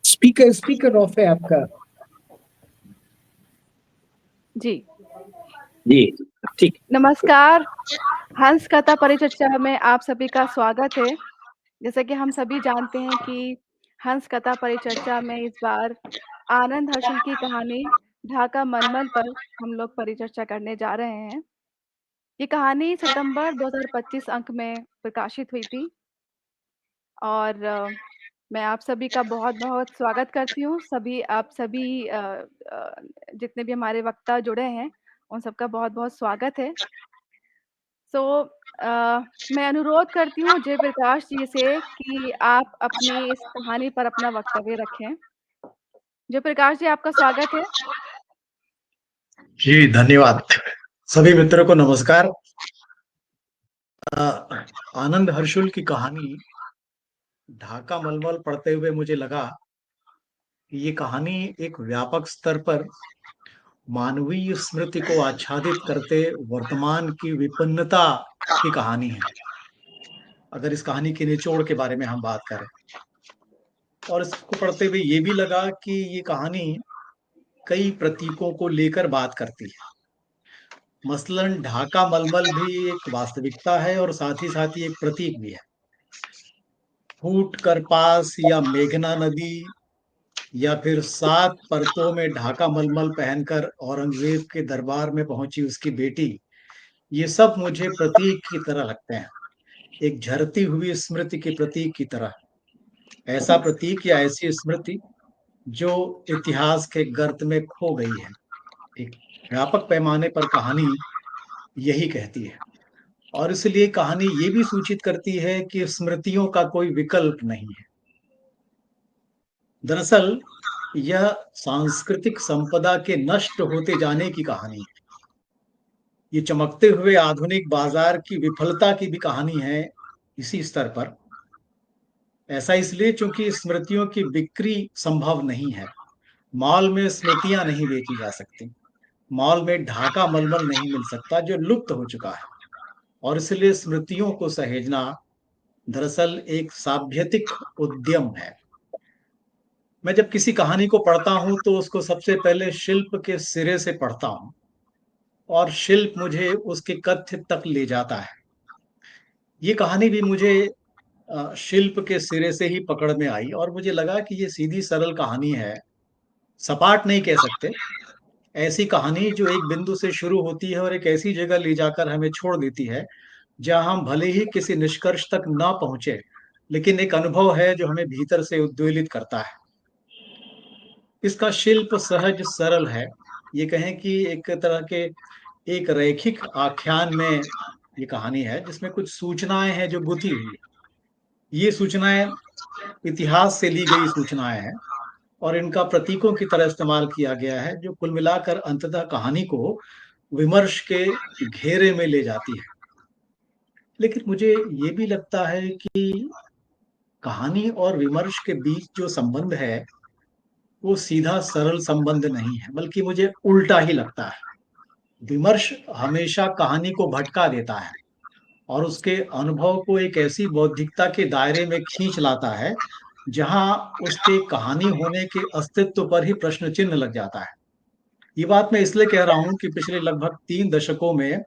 Speaker of है आपका। जी जी ठीक। नमस्कार, हंस कथा परिचर्चा में आप सभी का स्वागत है। जैसा कि हम सभी जानते हैं कि हंस कथा परिचर्चा में इस बार आनंद हर्षुल की कहानी ढाका मलमल पर हम लोग परिचर्चा करने जा रहे हैं। ये कहानी सितंबर 2025 अंक में प्रकाशित हुई थी और मैं आप सभी का बहुत-बहुत स्वागत करती हूँ। आप सभी जितने भी हमारे वक्ता जुड़े हैं, उन सबका बहुत-बहुत स्वागत है। मैं अनुरोध करती हूँ जयप्रकाश जी से कि आप अपनी इस कहानी पर अपना वक्तव्य रखें। जयप्रकाश जी, आपका स्वागत है। जी धन्यवाद। सभी मित्रों को नमस्कार। आनंद हर्षुल की कहानी ढाका मलमल पढ़ते हुए मुझे लगा कि ये कहानी एक व्यापक स्तर पर मानवीय स्मृति को आच्छादित करते वर्तमान की विपन्नता की कहानी है। अगर इस कहानी के निचोड़ के बारे में हम बात करें, और इसको पढ़ते हुए ये भी लगा कि ये कहानी कई प्रतीकों को लेकर बात करती है। मसलन ढाका मलमल भी एक वास्तविकता है और साथ ही एक प्रतीक भी है। फूट कर पास या मेघना नदी या फिर 7 परतों में ढाका मलमल पहनकर औरंगजेब के दरबार में पहुंची उसकी बेटी, ये सब मुझे प्रतीक की तरह लगते हैं, एक झरती हुई स्मृति के प्रतीक की तरह। ऐसा प्रतीक या ऐसी स्मृति जो इतिहास के गर्त में खो गई है। एक व्यापक पैमाने पर कहानी यही कहती है, और इसलिए कहानी ये भी सूचित करती है कि स्मृतियों का कोई विकल्प नहीं है। दरअसल यह सांस्कृतिक संपदा के नष्ट होते जाने की कहानी है। ये चमकते हुए आधुनिक बाजार की विफलता की भी कहानी है इसी स्तर पर। ऐसा इसलिए क्योंकि स्मृतियों की बिक्री संभव नहीं है। मॉल में स्मृतियां नहीं बेची जा सकती। मॉल में ढाका मलमल नहीं मिल सकता जो लुप्त हो चुका है, और इसलिए स्मृतियों को सहेजना दरअसल एक साभ्यतिक उद्यम है। मैं जब किसी कहानी को पढ़ता हूं तो उसको सबसे पहले शिल्प के सिरे से पढ़ता हूं, और शिल्प मुझे उसके कथ्य तक ले जाता है। ये कहानी भी मुझे शिल्प के सिरे से ही पकड़ में आई, और मुझे लगा कि ये सीधी सरल कहानी है। सपाट नहीं कह सकते। ऐसी कहानी जो एक बिंदु से शुरू होती है और एक ऐसी जगह ले जाकर हमें छोड़ देती है जहां हम भले ही किसी निष्कर्ष तक ना पहुंचे, लेकिन एक अनुभव है जो हमें भीतर से उद्वेलित करता है। इसका शिल्प सहज सरल है। ये कहें कि एक तरह के एक रैखिक आख्यान में ये कहानी है, जिसमें कुछ सूचनाएं हैं जो गुथी हुई। ये सूचनाएं इतिहास से ली गई सूचनाएं हैं, और इनका प्रतीकों की तरह इस्तेमाल किया गया है, जो कुल मिलाकर अंततः कहानी को विमर्श के घेरे में ले जाती है। लेकिन मुझे ये भी लगता है कि कहानी और विमर्श के बीच जो संबंध है वो सीधा सरल संबंध नहीं है, बल्कि मुझे उल्टा ही लगता है। विमर्श हमेशा कहानी को भटका देता है और उसके अनुभव को एक ऐसी बौद्धिकता के दायरे में खींच लाता है जहां उसके कहानी होने के अस्तित्व पर ही प्रश्न चिन्ह लग जाता है। ये बात मैं इसलिए कह रहा हूं कि पिछले लगभग 3 दशकों में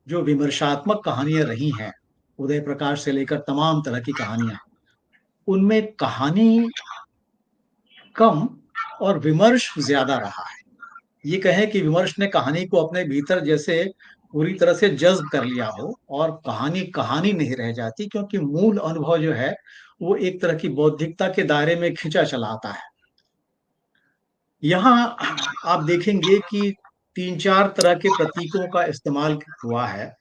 जो विमर्शात्मक कहानियां रही हैं, उदय प्रकाश से लेकर तमाम तरह की कहानियां, उनमें कहानी कम और विमर्श ज्यादा रहा है। ये कहें कि विमर्श ने कहानी को अपने भीतर जैसे पूरी तरह से जज्ब कर लिया हो, और कहानी कहानी नहीं रह जाती, क्योंकि मूल अनुभव जो है वो एक तरह की बौद्धिकता के दायरे में खिंचा चला आता है। यहाँ आप देखेंगे कि 3-4 तरह के प्रतीकों का इस्तेमाल हुआ है।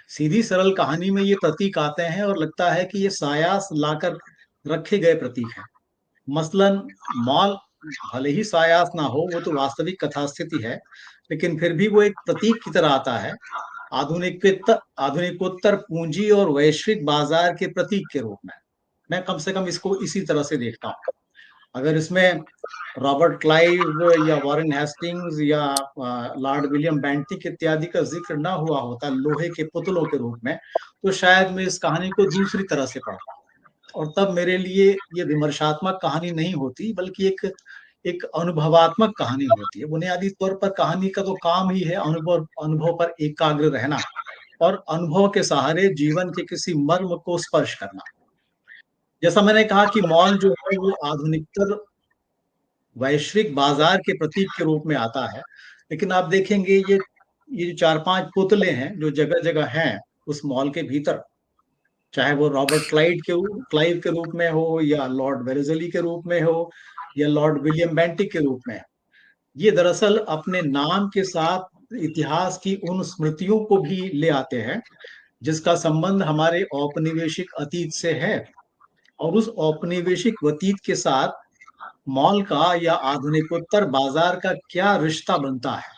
सीधी सरल कहानी में ये प्रतीक आते हैं और लगता है कि ये सायास लाकर रखे गए प्रतीक हैं। मसलन मॉल भले ही सायास ना हो, वो तो वास्तविक कथा स्थिति है, लेकिन फिर भी वो एक प्रतीक की तरह आता है, आधुनिकोत्तर पूंजी और वैश्विक बाजार के प्रतीक के रूप में। मैं कम से कम इसको इसी तरह से देखता हूँ। अगर इसमें रॉबर्ट क्लाइव या वॉरेन हेस्टिंग्स या लॉर्ड विलियम बेंटिक इत्यादि का जिक्र ना हुआ होता लोहे के पुतलों के रूप में, तो शायद मैं इस कहानी को दूसरी तरह से पढ़ता। और तब मेरे लिए ये विमर्शात्मक कहानी नहीं होती, बल्कि एक अनुभवात्मक कहानी होती है। बुनियादी तौर पर कहानी का तो काम ही है अनुभव अनुभव पर एकाग्र रहना और अनुभव के सहारे जीवन के किसी मर्म को स्पर्श करना। जैसा मैंने कहा कि मॉल जो है वो आधुनिकतर वैश्विक बाजार के प्रतीक के रूप में आता है, लेकिन आप देखेंगे ये जो 4-5 पुतले हैं जो जगह-जगह हैं उस मॉल के भीतर, चाहे वो रॉबर्ट क्लाइव के रूप में हो या लॉर्ड वेलेज़ली के रूप में हो या लॉर्ड विलियम बेंटिक के रूप में, ये दरअसल अपने नाम के साथ इतिहास की उन स्मृतियों को भी ले आते हैं, जिसका संबंध हमारे औपनिवेशिक अतीत से है। और उस औपनिवेशिक अतीत के साथ मॉल का या आधुनिकोत्तर बाजार का क्या रिश्ता बनता है,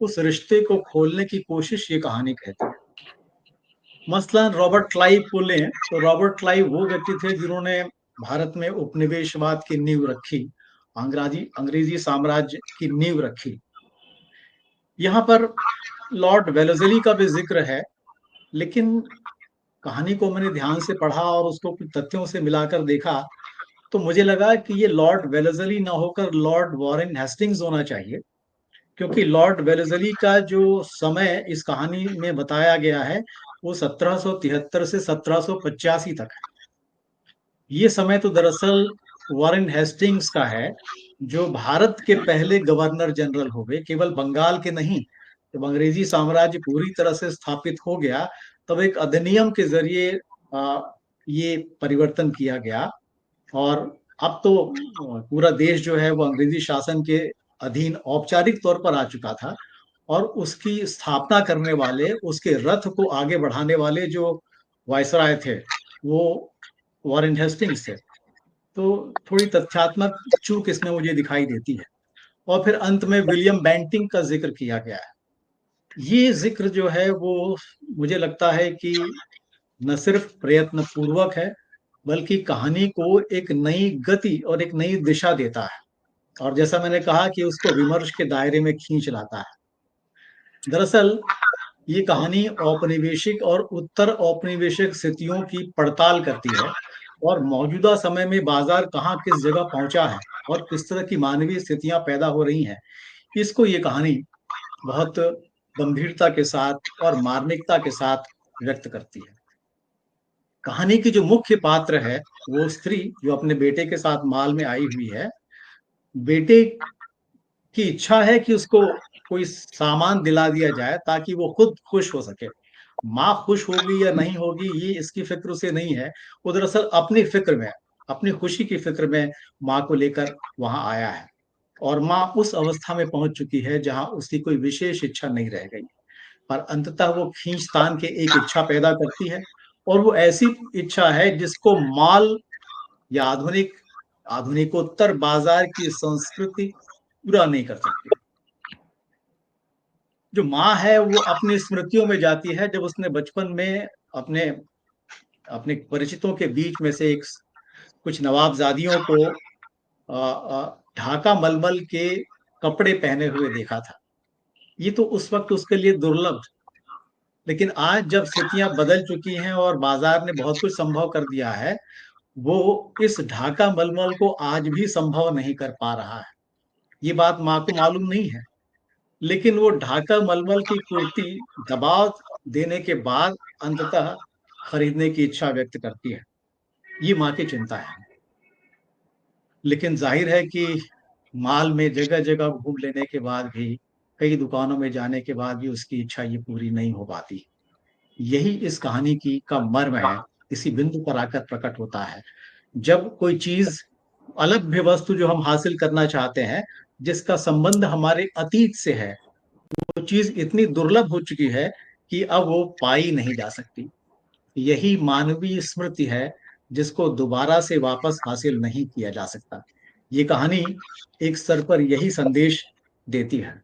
उस रिश्ते को खोलने की कोशिश ये कहानी कहती है। मसलन रॉबर्ट क्लाइव को लें तो रॉबर्ट क्लाइव वो व्यक्ति थे जिन्होंने भारत में उपनिवेशवाद की नींव रखी, अंग्रेजी साम्राज्य की नींव रखी। यहाँ पर लॉर्ड वेलेज़ली का भी जिक्र है, लेकिन कहानी को मैंने ध्यान से पढ़ा और उसको कुछ तथ्यों से मिलाकर देखा, तो मुझे लगा कि ये लॉर्ड वेलेज़ली ना होकर लॉर्ड वॉरेन हेस्टिंग्स होना चाहिए, क्योंकि लॉर्ड वेलेज़ली का जो समय इस कहानी में बताया गया है, वो 1773 से 1785 तक है। ये समय तो दरअसल वॉरेन हेस्टिंग्स का है, जो भारत के पहले गवर्नर जनरल हुए, केवल बंगाल के नहीं। जब अंग्रेजी साम्राज्य पूरी तरह से स्थापित हो गया, तब एक अधिनियम के ज़रिए ये परिवर्तन किया गया और अब तो पूरा देश जो है वो अंग्रेजी शासन के अधीन औपचारिक तौर पर आ चुका था और उसकी स्थापना करने वाले, उसके रथ को आगे बढ़ाने वाले जो वायसराय थे, वो वॉरेन हेस्टिंग्स थे। तो थोड़ी तथ्यात्मक चूक इसमें मुझे दिखाई देती है। और फिर अंत में विलियम बेंटिक का ज़िक्र किया गया है। ये ज़िक्र जो है वो मुझे लगता है कि न सिर्फ प्रयत्नपूर्वक है, बल्कि कहानी को एक नई गति और एक नई दिशा देता है और जैसा मैंने कहा कि उसको विमर्श के दायरे में खींच लाता है। दरअसल ये कहानी औपनिवेशिक और उत्तर औपनिवेशिक स्थितियों की पड़ताल करती है और मौजूदा समय में बाजार कहाँ किस जगह पहुंचा है और किस तरह की मानवीय स्थितियां पैदा हो रही हैं। इसको ये कहानी बहुत गंभीरता के साथ और मार्मिकता के साथ व्यक्त करती है। कहानी की जो मुख्य पात्र है, वो स्त्री जो अपने बेटे के साथ माल में आई हुई है। बेटे की इच्छा है कि उसको कोई सामान दिला दिया जाए ताकि वो खुद खुश हो सके। माँ खुश होगी या नहीं होगी ये इसकी फ़िक्र उसे नहीं है। वो दरअसल अपनी फ़िक्र में, अपनी खुशी की फ़िक्र में माँ को लेकर वहाँ आया है और माँ उस अवस्था में पहुँच चुकी है जहाँ उसकी कोई विशेष इच्छा नहीं रह गई। पर अंततः वो खींचतान के एक इच्छा पैदा करती है और वो ऐसी इच्छा है जिसको माल या आधुनिकोत्तर बाजार की संस्कृति पूरा नहीं कर सकती। जो माँ है वो अपनी स्मृतियों में जाती है जब उसने बचपन में अपने अपने परिचितों के बीच में से कुछ नवाबजादियों को ढाका मलमल के कपड़े पहने हुए देखा था। ये तो उस वक्त उसके लिए दुर्लभ, लेकिन आज जब स्थितियां बदल चुकी हैं और बाजार ने बहुत कुछ संभव कर दिया है, वो इस ढाका मलमल को आज भी संभव नहीं कर पा रहा है। ये बात माँ को मालूम नहीं है, लेकिन वो ढाका मलमल की कुर्ती दबाव देने के बाद अंततः खरीदने की इच्छा व्यक्त करती है। ये माँ की चिंता है। लेकिन जाहिर है कि माल में जगह-जगह घूम लेने के बाद भी, कई दुकानों में जाने के बाद भी उसकी इच्छा ये पूरी नहीं हो पाती। यही इस कहानी की का मर्म है, इसी बिंदु पर आकर प्रकट होता है। जब कोई चीज़ अलभ्य वस्तु जो हम हासिल करना चाहते हैं, जिसका संबंध हमारे अतीत से है, वो चीज़ इतनी दुर्लभ हो चुकी है कि अब वो पाई नहीं जा सकती। यही मानवीय स्मृति है, जिसको दोबारा से वापस हासिल नहीं किया जा सकता। ये कहानी एक स्तर पर यही संदेश देती है।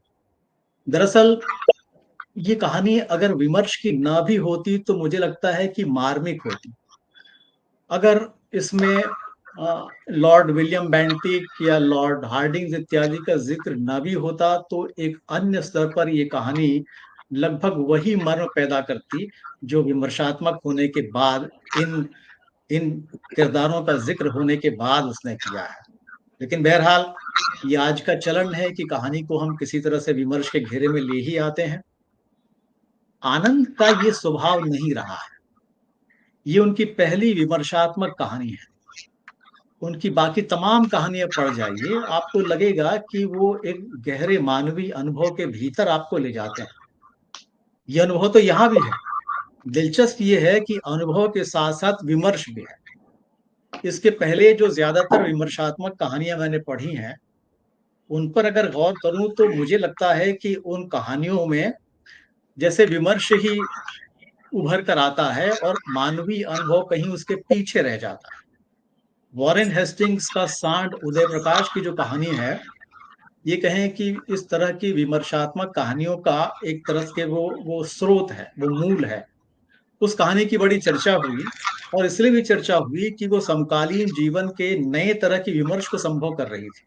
दरअसल ये कहानी अगर विमर्श की ना भी होती तो मुझे लगता है कि मार्मिक होती। अगर इसमें लॉर्ड विलियम बेंटिक या लॉर्ड हार्डिंग्स इत्यादि का ज़िक्र ना भी होता तो एक अन्य स्तर पर ये कहानी लगभग वही मर्म पैदा करती जो विमर्शात्मक होने के बाद इन किरदारों का जिक्र होने के बाद उसने किया है। लेकिन बहरहाल ये आज का चलन है कि कहानी को हम किसी तरह से विमर्श के घेरे में ले ही आते हैं। आनंद का ये स्वभाव नहीं रहा है। ये उनकी पहली विमर्शात्मक कहानी है। उनकी बाकी तमाम कहानियां पढ़ जाइए, आपको लगेगा कि वो एक गहरे मानवीय अनुभव के भीतर आपको ले जाते हैं। ये अनुभव तो यहाँ भी है। दिलचस्प ये है कि अनुभव के साथ साथ विमर्श भी है। इसके पहले जो ज्यादातर विमर्शात्मक कहानियां मैंने पढ़ी हैं, उन पर अगर गौर करूं तो मुझे लगता है कि उन कहानियों में जैसे विमर्श ही उभर कर आता है और मानवीय अनुभव कहीं उसके पीछे रह जाता है। वॉरेन हेस्टिंग्स का सांड उदय प्रकाश की जो कहानी है, ये कहें कि इस तरह की विमर्शात्मक कहानियों का एक तरह के वो स्रोत है, वो मूल है। उस कहानी की बड़ी चर्चा हुई और इसलिए भी चर्चा हुई कि वो समकालीन जीवन के नए तरह की विमर्श को संभव कर रही थी।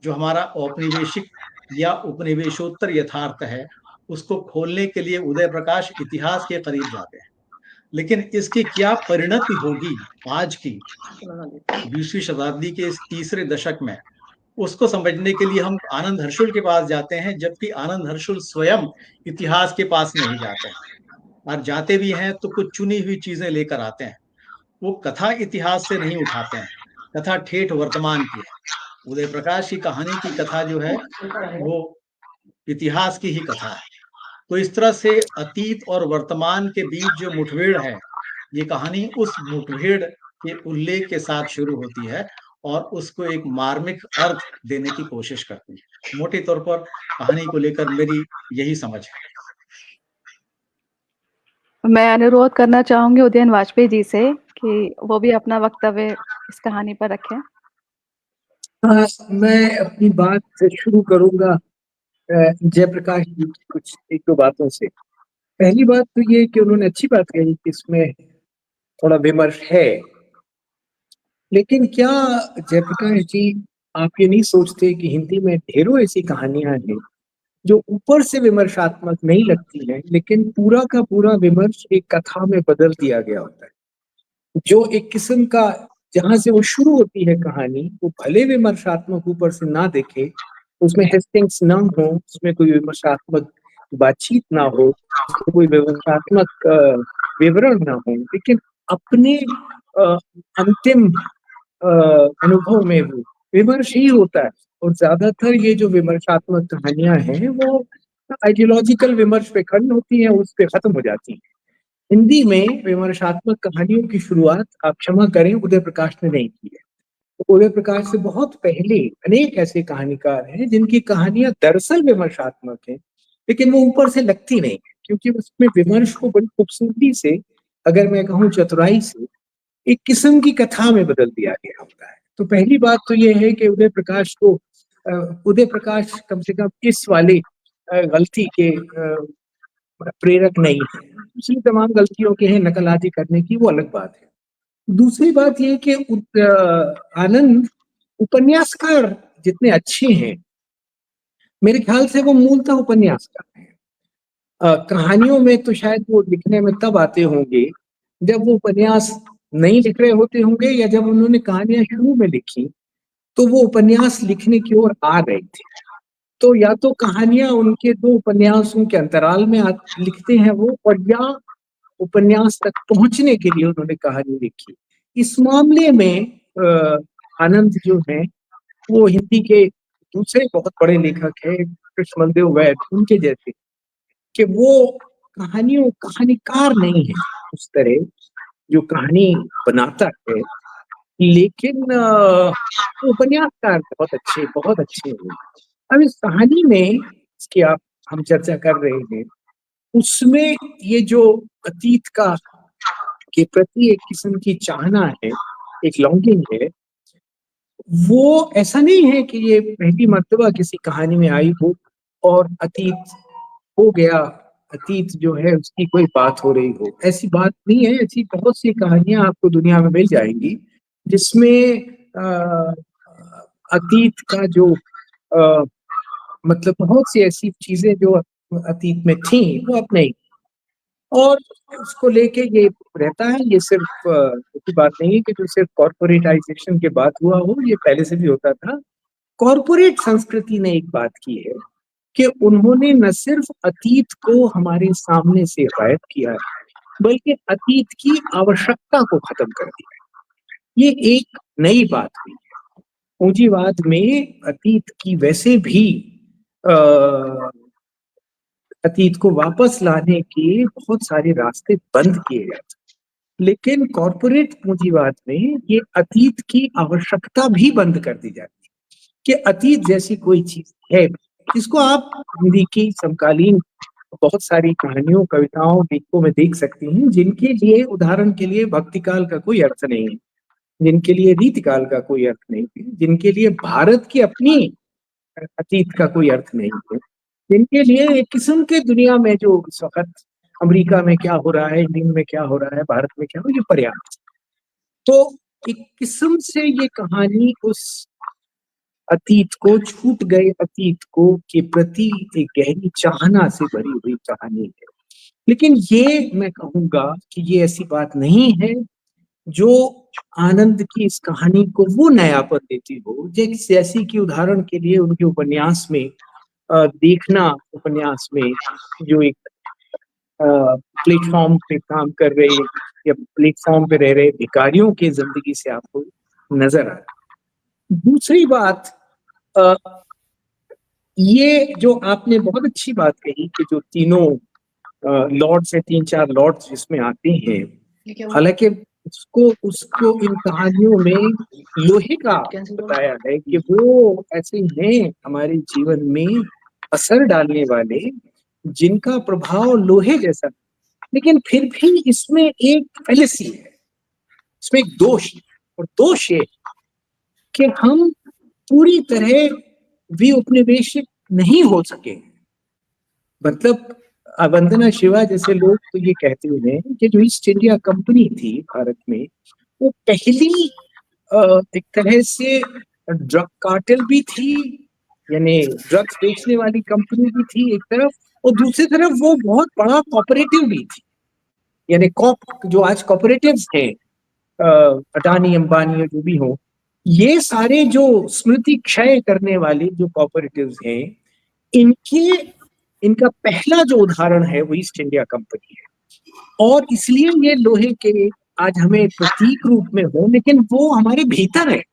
जो हमारा औपनिवेशिक या उपनिवेशोत्तर यथार्थ है, उसको खोलने के लिए उदय प्रकाश इतिहास के करीब जाते हैं। लेकिन इसकी क्या परिणति होगी आज की 20वीं शताब्दी के इस तीसरे दशक में, उसको समझने के लिए हम आनंद हर्षुल के पास जाते हैं, जबकि आनंद हर्षुल स्वयं इतिहास के पास नहीं जाते हैं, और जाते भी हैं तो कुछ चुनी हुई चीजें लेकर आते हैं। वो कथा इतिहास से नहीं उठाते हैं, कथा ठेठ वर्तमान की है। उदय प्रकाश की कहानी की कथा जो है वो इतिहास की ही कथा है। तो इस तरह से अतीत और वर्तमान के बीच जो मुठभेड़ है, ये कहानी उस मुठभेड़ के उल्लेख के साथ शुरू होती है और उसको एक मार्मिक अर्थ देने की कोशिश करती है। मोटे तौर पर कहानी को लेकर मेरी यही समझ है। मैं अनुरोध करना चाहूंगी उदयन वाजपेयी जी से कि वो भी अपना वक्तव्य इस कहानी पर रखें। हाँ, मैं अपनी बात से शुरू करूंगा जयप्रकाश जी की कुछ एक दो बातों से। पहली बात तो ये कि उन्होंने अच्छी बात कही कि इसमें थोड़ा विमर्श है, लेकिन क्या जयप्रकाश जी आप ये नहीं सोचते कि हिंदी में ढेरों ऐसी कहानियां हैं जो ऊपर से विमर्शात्मक नहीं लगती हैं, लेकिन पूरा का पूरा विमर्श एक कथा में बदल दिया गया होता है। जो एक किस्म का, जहां से वो शुरू होती है कहानी, वो भले विमर्शात्मक ऊपर से ना देखे, उसमें हेस्टिंग्स ना हो, उसमें कोई विमर्शात्मक बातचीत ना हो, उसमें कोई विमर्शात्मक विवरण ना हो, लेकिन अपने अंतिम अनुभव में वो विमर्श ही होता है। और ज्यादातर ये जो विमर्शात्मक कहानियां हैं वो आइडियोलॉजिकल विमर्श पे खड़ी होती हैं, उस पे खत्म हो जाती हैं। हिंदी में विमर्शात्मक कहानियों की शुरुआत, आप क्षमा करें, उदय प्रकाश ने नहीं की है। तो उदय प्रकाश से बहुत पहले अनेक ऐसे कहानीकार हैं जिनकी कहानियां दरअसल विमर्शात्मक हैं, लेकिन वो ऊपर से लगती नहीं, क्योंकि उसमें विमर्श को बड़ी खूबसूरती से, अगर मैं कहूँ चतुराई से, एक किस्म की कथा में बदल दिया गया होता है। तो पहली बात तो ये है कि उदय प्रकाश को उदय प्रकाश कम से कम इस वाले गलती के प्रेरक नहीं है। दूसरी तमाम गलतियों के हैं नकलआजी करने की, वो अलग बात है। दूसरी बात ये कि आनंद उपन्यासकार जितने अच्छे हैं, मेरे ख्याल से वो मूलतः उपन्यासकार हैं। कहानियों में तो शायद वो लिखने में तब आते होंगे जब वो उपन्यास नहीं लिख रहे होते होंगे, या जब उन्होंने कहानियां शुरू में लिखी तो वो उपन्यास लिखने की ओर आ गए थे। तो या तो कहानियां उनके दो उपन्यासों के अंतराल में लिखते हैं वो, और या उपन्यास तक पहुंचने के लिए उन्होंने कहानी लिखी। इस मामले में आनंद जो है वो हिंदी के दूसरे बहुत बड़े लेखक है कृष्णदेव वैद, उनके जैसे, कि वो कहानीकार नहीं है उस तरह जो कहानी बनाता है, लेकिन उपन्यासकार बहुत अच्छे हैं। अब इस कहानी में इसकी हम चर्चा कर रहे हैं, उसमें ये जो अतीत का के प्रति एक किस्म की चाहना है, एक लॉन्गिंग है, वो ऐसा नहीं है कि ये पहली मर्तबा किसी कहानी में आई हो और अतीत हो गया, अतीत जो है उसकी कोई बात हो रही हो, ऐसी बात नहीं है। ऐसी बहुत सी कहानियां आपको दुनिया में मिल जाएंगी जिसमें अतीत का जो मतलब बहुत सी ऐसी चीजें जो अतीत में थी वो अब नहीं। और उसको लेके ये रहता है। ये सिर्फ की बात नहीं है कि जो सिर्फ कॉर्पोरेटाइजेशन के बाद हुआ हो, ये पहले से भी होता था। कॉर्पोरेट संस्कृति ने एक बात की है कि उन्होंने न सिर्फ अतीत को हमारे सामने से गायब किया है, बल्कि अतीत की आवश्यकता को खत्म कर दिया। ये एक नई बात हुई है। पूंजीवाद में अतीत की वैसे भी अतीत को वापस लाने के बहुत सारे रास्ते बंद किए गए थे, लेकिन कॉर्पोरेट पूंजीवाद में ये अतीत की आवश्यकता भी बंद कर दी जाती है कि अतीत जैसी कोई चीज है जिसको आप हिंदी की समकालीन बहुत सारी कहानियों, कविताओं, लेखों में देख सकती हैं, जिनके लिए उदाहरण के लिए भक्तिकाल का कोई अर्थ नहीं है, जिनके लिए रीतिकाल का कोई अर्थ नहीं है, जिनके लिए भारत की अपनी अतीत का कोई अर्थ नहीं है, जिनके लिए एक किस्म के दुनिया में जो इस वक्त अमेरिका में क्या हो रहा है, इंग्लैंड में क्या हो रहा है, भारत में क्या हो, ये पर्याप्त। तो एक किस्म से ये कहानी उस अतीत को, छूट गए अतीत को के प्रति एक गहरी चाहना से भरी हुई कहानी है। लेकिन ये मैं कहूंगा कि ये ऐसी बात नहीं है जो आनंद की इस कहानी को वो नयापन देती हो, जैसी कि उदाहरण के लिए उनके उपन्यास में देखना, उपन्यास में जो एक प्लेटफॉर्म पे काम कर रहे या प्लेटफॉर्म पे रह रहे भिखारियों की जिंदगी से आपको नजर आ रहा है। दूसरी बात, ये जो आपने बहुत अच्छी बात कही कि जो तीनों लॉर्ड्स है, 3-4 लॉर्ड्स जिसमें आते हैं, हालांकि उसको इन कहानियों में लोहे का बताया है कि वो ऐसे हैं हमारे जीवन में असर डालने वाले, जिनका प्रभाव लोहे जैसा, लेकिन फिर भी इसमें एक फैलेसी है, इसमें एक दोष है, और दोष ये कि हम पूरी तरह भी उपनिवेशिक नहीं हो सके। मतलब वंदना शिवा जैसे लोग तो ये कहते हैं कि जो ईस्ट इंडिया कंपनी थी भारत में, वो पहली एक तरह से ड्रग कार्टेल भी थी, यानी ड्रग्स बेचने वाली कंपनी भी थी एक तरफ, और दूसरी तरफ वो बहुत बड़ा कॉपरेटिव भी थी, यानी जो आज कॉपरेटिव्स हैं, अडानी अंबानी जो भी हो, ये सारे जो स्मृति क्षय करने वाले जो कॉपरेटिव्स हैं, इनका पहला जो उदाहरण है वो ईस्ट इंडिया कंपनी है। और इसलिए ये लोहे के आज हमें प्रतीक रूप में हो, लेकिन वो हमारे भीतर है।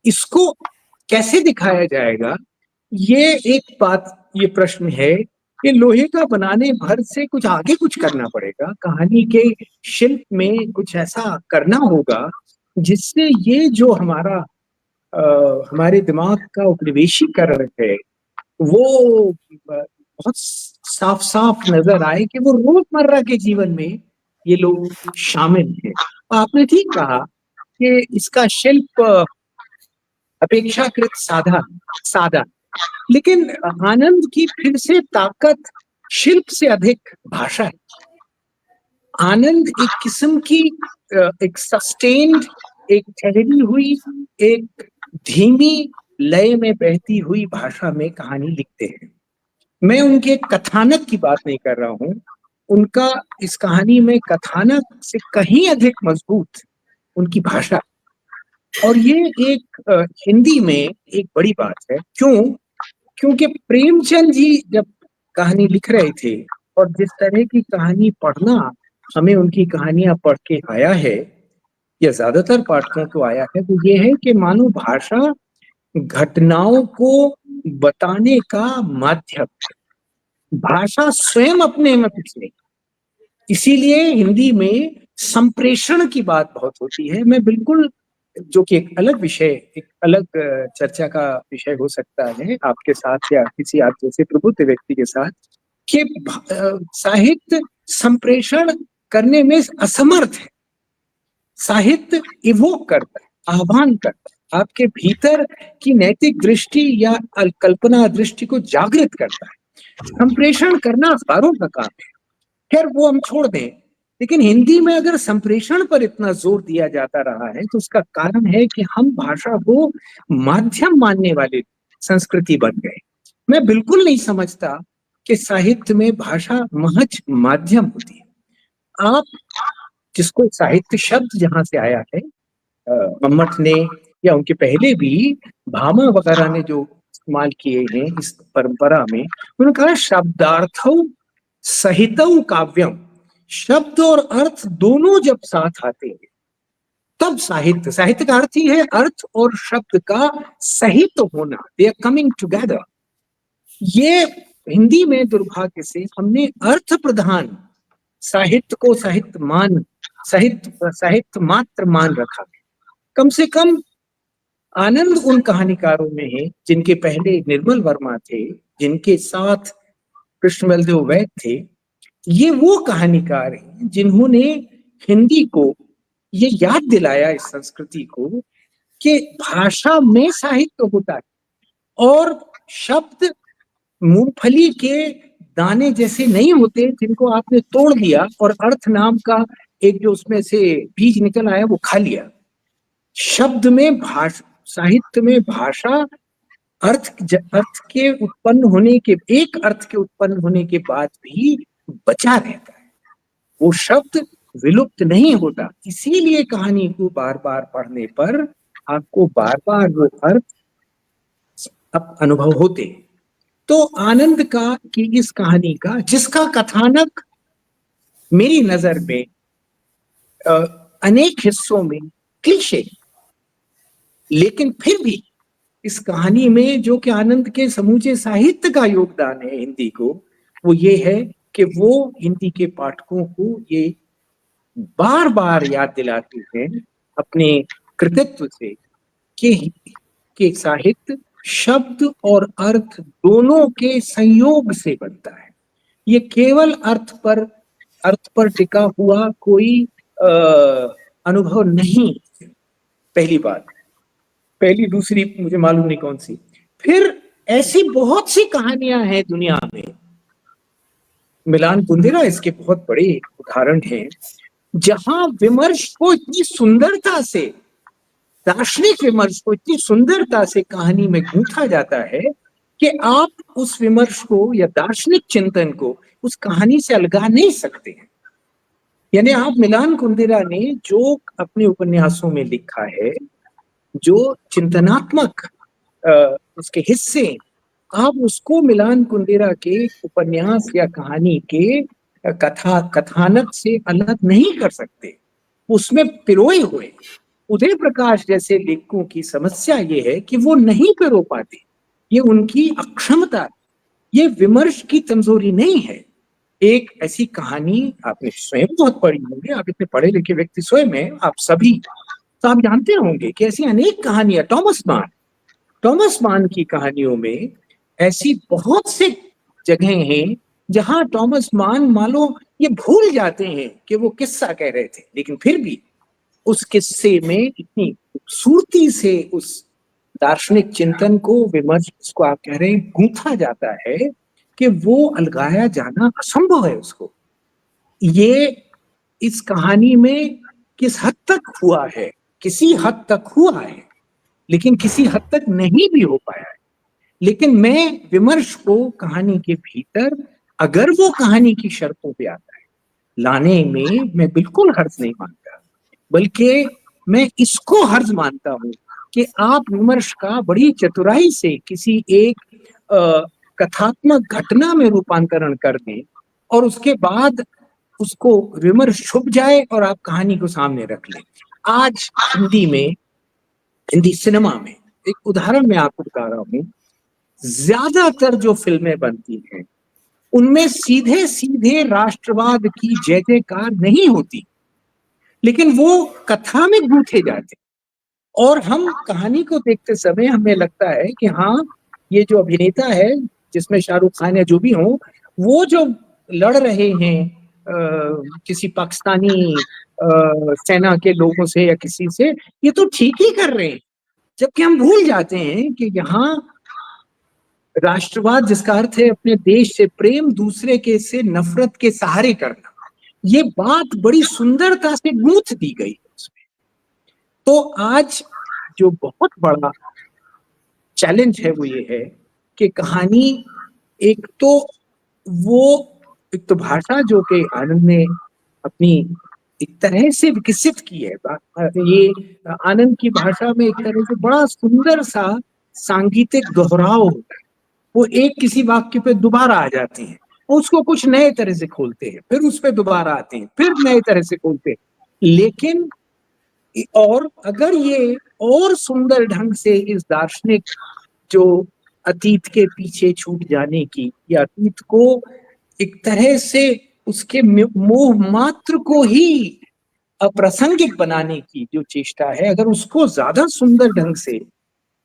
इसको कैसे दिखाया जाएगा, ये एक बात, ये प्रश्न है कि लोहे का बनाने भर से कुछ आगे कुछ करना पड़ेगा, कहानी के शिल्प में कुछ ऐसा करना होगा जिससे ये जो हमारे दिमाग का उपनिवेशीकरण है वो बहुत साफ साफ नजर आए कि वो रोजमर्रा के जीवन में ये लोग शामिल हैं। आपने ठीक कहा कि इसका शिल्प अपेक्षाकृत सादा, लेकिन आनंद की फिर से ताकत शिल्प से अधिक भाषा है। आनंद एक किस्म की एक सस्टेन्ड, एक ठहरी हुई, एक धीमी लय में बहती हुई भाषा में कहानी लिखते हैं। मैं उनके कथानक की बात नहीं कर रहा हूं, उनका इस कहानी में कथानक से कहीं अधिक मजबूत उनकी भाषा, और ये एक हिंदी में एक बड़ी बात है। क्योंकि प्रेमचंद जी जब कहानी लिख रहे थे, और जिस तरह की कहानी पढ़ना हमें उनकी कहानियां पढ़ के आया है, या ज्यादातर पाठकों को आया है, तो ये है कि मानो भाषा घटनाओं को बताने का माध्यम है, भाषा स्वयं अपने में कुछ नहीं। इसीलिए हिंदी में संप्रेषण की बात बहुत होती है। मैं बिल्कुल, जो कि एक अलग विषय, एक अलग चर्चा का विषय हो सकता है आपके साथ या किसी आप जैसे प्रबुद्ध व्यक्ति के साथ, कि साहित्य संप्रेषण करने में असमर्थ है। साहित्य इवोक करता है, आह्वान करता है, आपके भीतर की नैतिक दृष्टि या कल्पना दृष्टि को जागृत करता है। संप्रेषण करना अखबारों का काम है, खैर वो हम छोड़ दें। लेकिन हिंदी में अगर संप्रेषण पर इतना जोर दिया जाता रहा है, तो उसका कारण है कि हम भाषा को माध्यम मानने वाले संस्कृति बन गए। मैं बिल्कुल नहीं समझता कि साहित्य में भाषा महज माध्यम होती है। आप जिसको साहित्य शब्द जहां से आया है, मम्मट ने या उनके पहले भी भामा वगैरह ने जो इस्तेमाल किए हैं इस परंपरा में, उन्होंने कहा शब्दार्थौ सहितौ काव्यम। शब्द और अर्थ दोनों जब साथ आते हैं तब साहित्य, साहित्य का अर्थ ही है अर्थ और शब्द का सहित होना, दे आर कमिंग टुगेदर। ये हिंदी में दुर्भाग्य से हमने अर्थ प्रधान साहित्य को साहित्य मात्र मान रखा। कम से कम आनंद उन कहानीकारों में है जिनके पहले निर्मल वर्मा थे, जिनके साथ कृष्ण बलदेव वैद थे। ये वो कहानीकार हैं जिन्होंने हिंदी को ये याद दिलाया, इस संस्कृति को, कि भाषा में साहित्य होता है और शब्द मूंगफली के दाने जैसे नहीं होते जिनको आपने तोड़ लिया और अर्थ नाम का एक जो उसमें से बीज निकल आया वो खा लिया। शब्द में साहित्य में भाषा अर्थ के उत्पन्न होने के, एक अर्थ के उत्पन्न होने के बाद भी बचा रहता है, वो शब्द विलुप्त नहीं होता। इसीलिए कहानी को बार बार पढ़ने पर आपको बार बार वो अर्थ अनुभव होते। तो आनंद का कि इस कहानी का, जिसका कथानक मेरी नजर में अनेक हिस्सों में क्लीशे, लेकिन फिर भी इस कहानी में जो कि आनंद के समूचे साहित्य का योगदान है हिंदी को, वो ये है कि वो हिंदी के पाठकों को ये बार बार याद दिलाते हैं अपने कृतित्व से कि साहित्य शब्द और अर्थ दोनों के संयोग से बनता है। ये केवल अर्थ पर टिका हुआ कोई अनुभव नहीं। पहली बात। पहली, दूसरी मुझे मालूम नहीं कौन सी। फिर ऐसी बहुत सी कहानियां हैं दुनिया में, मिलान कुंदेरा इसके बहुत बड़े उदाहरण हैं, जहां विमर्श को इतनी सुंदरता से, दार्शनिक विमर्श को इतनी सुंदरता से कहानी में गूंथा जाता है कि आप उस विमर्श को या दार्शनिक चिंतन को उस कहानी से अलगा नहीं सकते हैं। यानी आप मिलान कुंदेरा ने जो अपने उपन्यासों में लिखा है, जो चिंतनात्मक उसके हिस्से, आप उसको मिलान कुंदेरा के उपन्यास या कहानी के कथानक से अलग नहीं कर सकते। उसमें पिरोए हुए उदय प्रकाश जैसे लेखकों की समस्या ये है कि वो नहीं पिरो पाते। ये उनकी अक्षमता, ये विमर्श की कमजोरी नहीं है। एक ऐसी कहानी आपने स्वयं बहुत पढ़ी होंगी, आप इतने पढ़े लिखे व्यक्ति स्वयं हैं, आप सभी, तो आप जानते होंगे कि ऐसी अनेक कहानियां, टॉमस मान की कहानियों में ऐसी बहुत से जगह हैं जहां टॉमस मान लो ये भूल जाते हैं कि वो किस्सा कह रहे थे, लेकिन फिर भी उस किस्से में इतनी खूबसूरती से उस दार्शनिक चिंतन को, विमर्श को आप कह रहे हैं, गूंथा जाता है कि वो अलगाया जाना असंभव है उसको। ये इस कहानी में किस हद तक हुआ है, किसी हद तक हुआ है, लेकिन किसी हद तक नहीं भी हो पाया है। लेकिन मैं विमर्श को कहानी के भीतर, अगर वो कहानी की शर्तों पे आता है, लाने में मैं बिल्कुल हर्ज नहीं मानता, बल्कि मैं इसको हर्ज मानता हूं कि आप विमर्श का बड़ी चतुराई से किसी एक कथात्मक घटना में रूपांतरण कर दें और उसके बाद उसको विमर्श छुप जाए और आप कहानी को सामने रख लें। आज हिंदी सिनेमा में एक उदाहरण मैं आपको बता रहा हूं, ज्यादातर जो फिल्में बनती हैं उनमें सीधे सीधे राष्ट्रवाद की जय जयकार नहीं होती, लेकिन वो कथा में गूंथे जाते और हम कहानी को देखते समय हमें लगता है कि हाँ, ये जो अभिनेता है, जिसमें शाहरुख खान या जो भी हो, वो जो लड़ रहे हैं किसी पाकिस्तानी सेना के लोगों से या किसी से, ये तो ठीक ही कर रहे हैं। जबकि हम भूल जाते हैं कि यहाँ राष्ट्रवाद, जिसका अर्थ है अपने देश से प्रेम, दूसरे के से नफरत के सहारे करना, ये बात बड़ी सुंदरता से गूंथ दी गई उसमें। तो आज जो बहुत बड़ा चैलेंज है वो ये है कि कहानी, एक तो भाषा जो कि आनंद ने अपनी एक तरह से विकसित की है। ये आनंद की भाषा में एक तरह से बड़ा सुंदर सा सांगीतिक दोहराव होता है। वो एक किसी वाक्य पे दोबारा आ जाते हैं, उसको कुछ नए तरह से खोलते हैं, फिर उस पे दोबारा आते हैं, फिर नए तरह से खोलते हैं। लेकिन और अगर ये और सुंदर ढंग से इस दार्शनिक जो अतीत के पीछे छूट जाने की या अतीत को एक तरह से उसके मोह मात्र को ही अप्रासंगिक बनाने की जो चेष्टा है, अगर उसको ज्यादा सुंदर ढंग से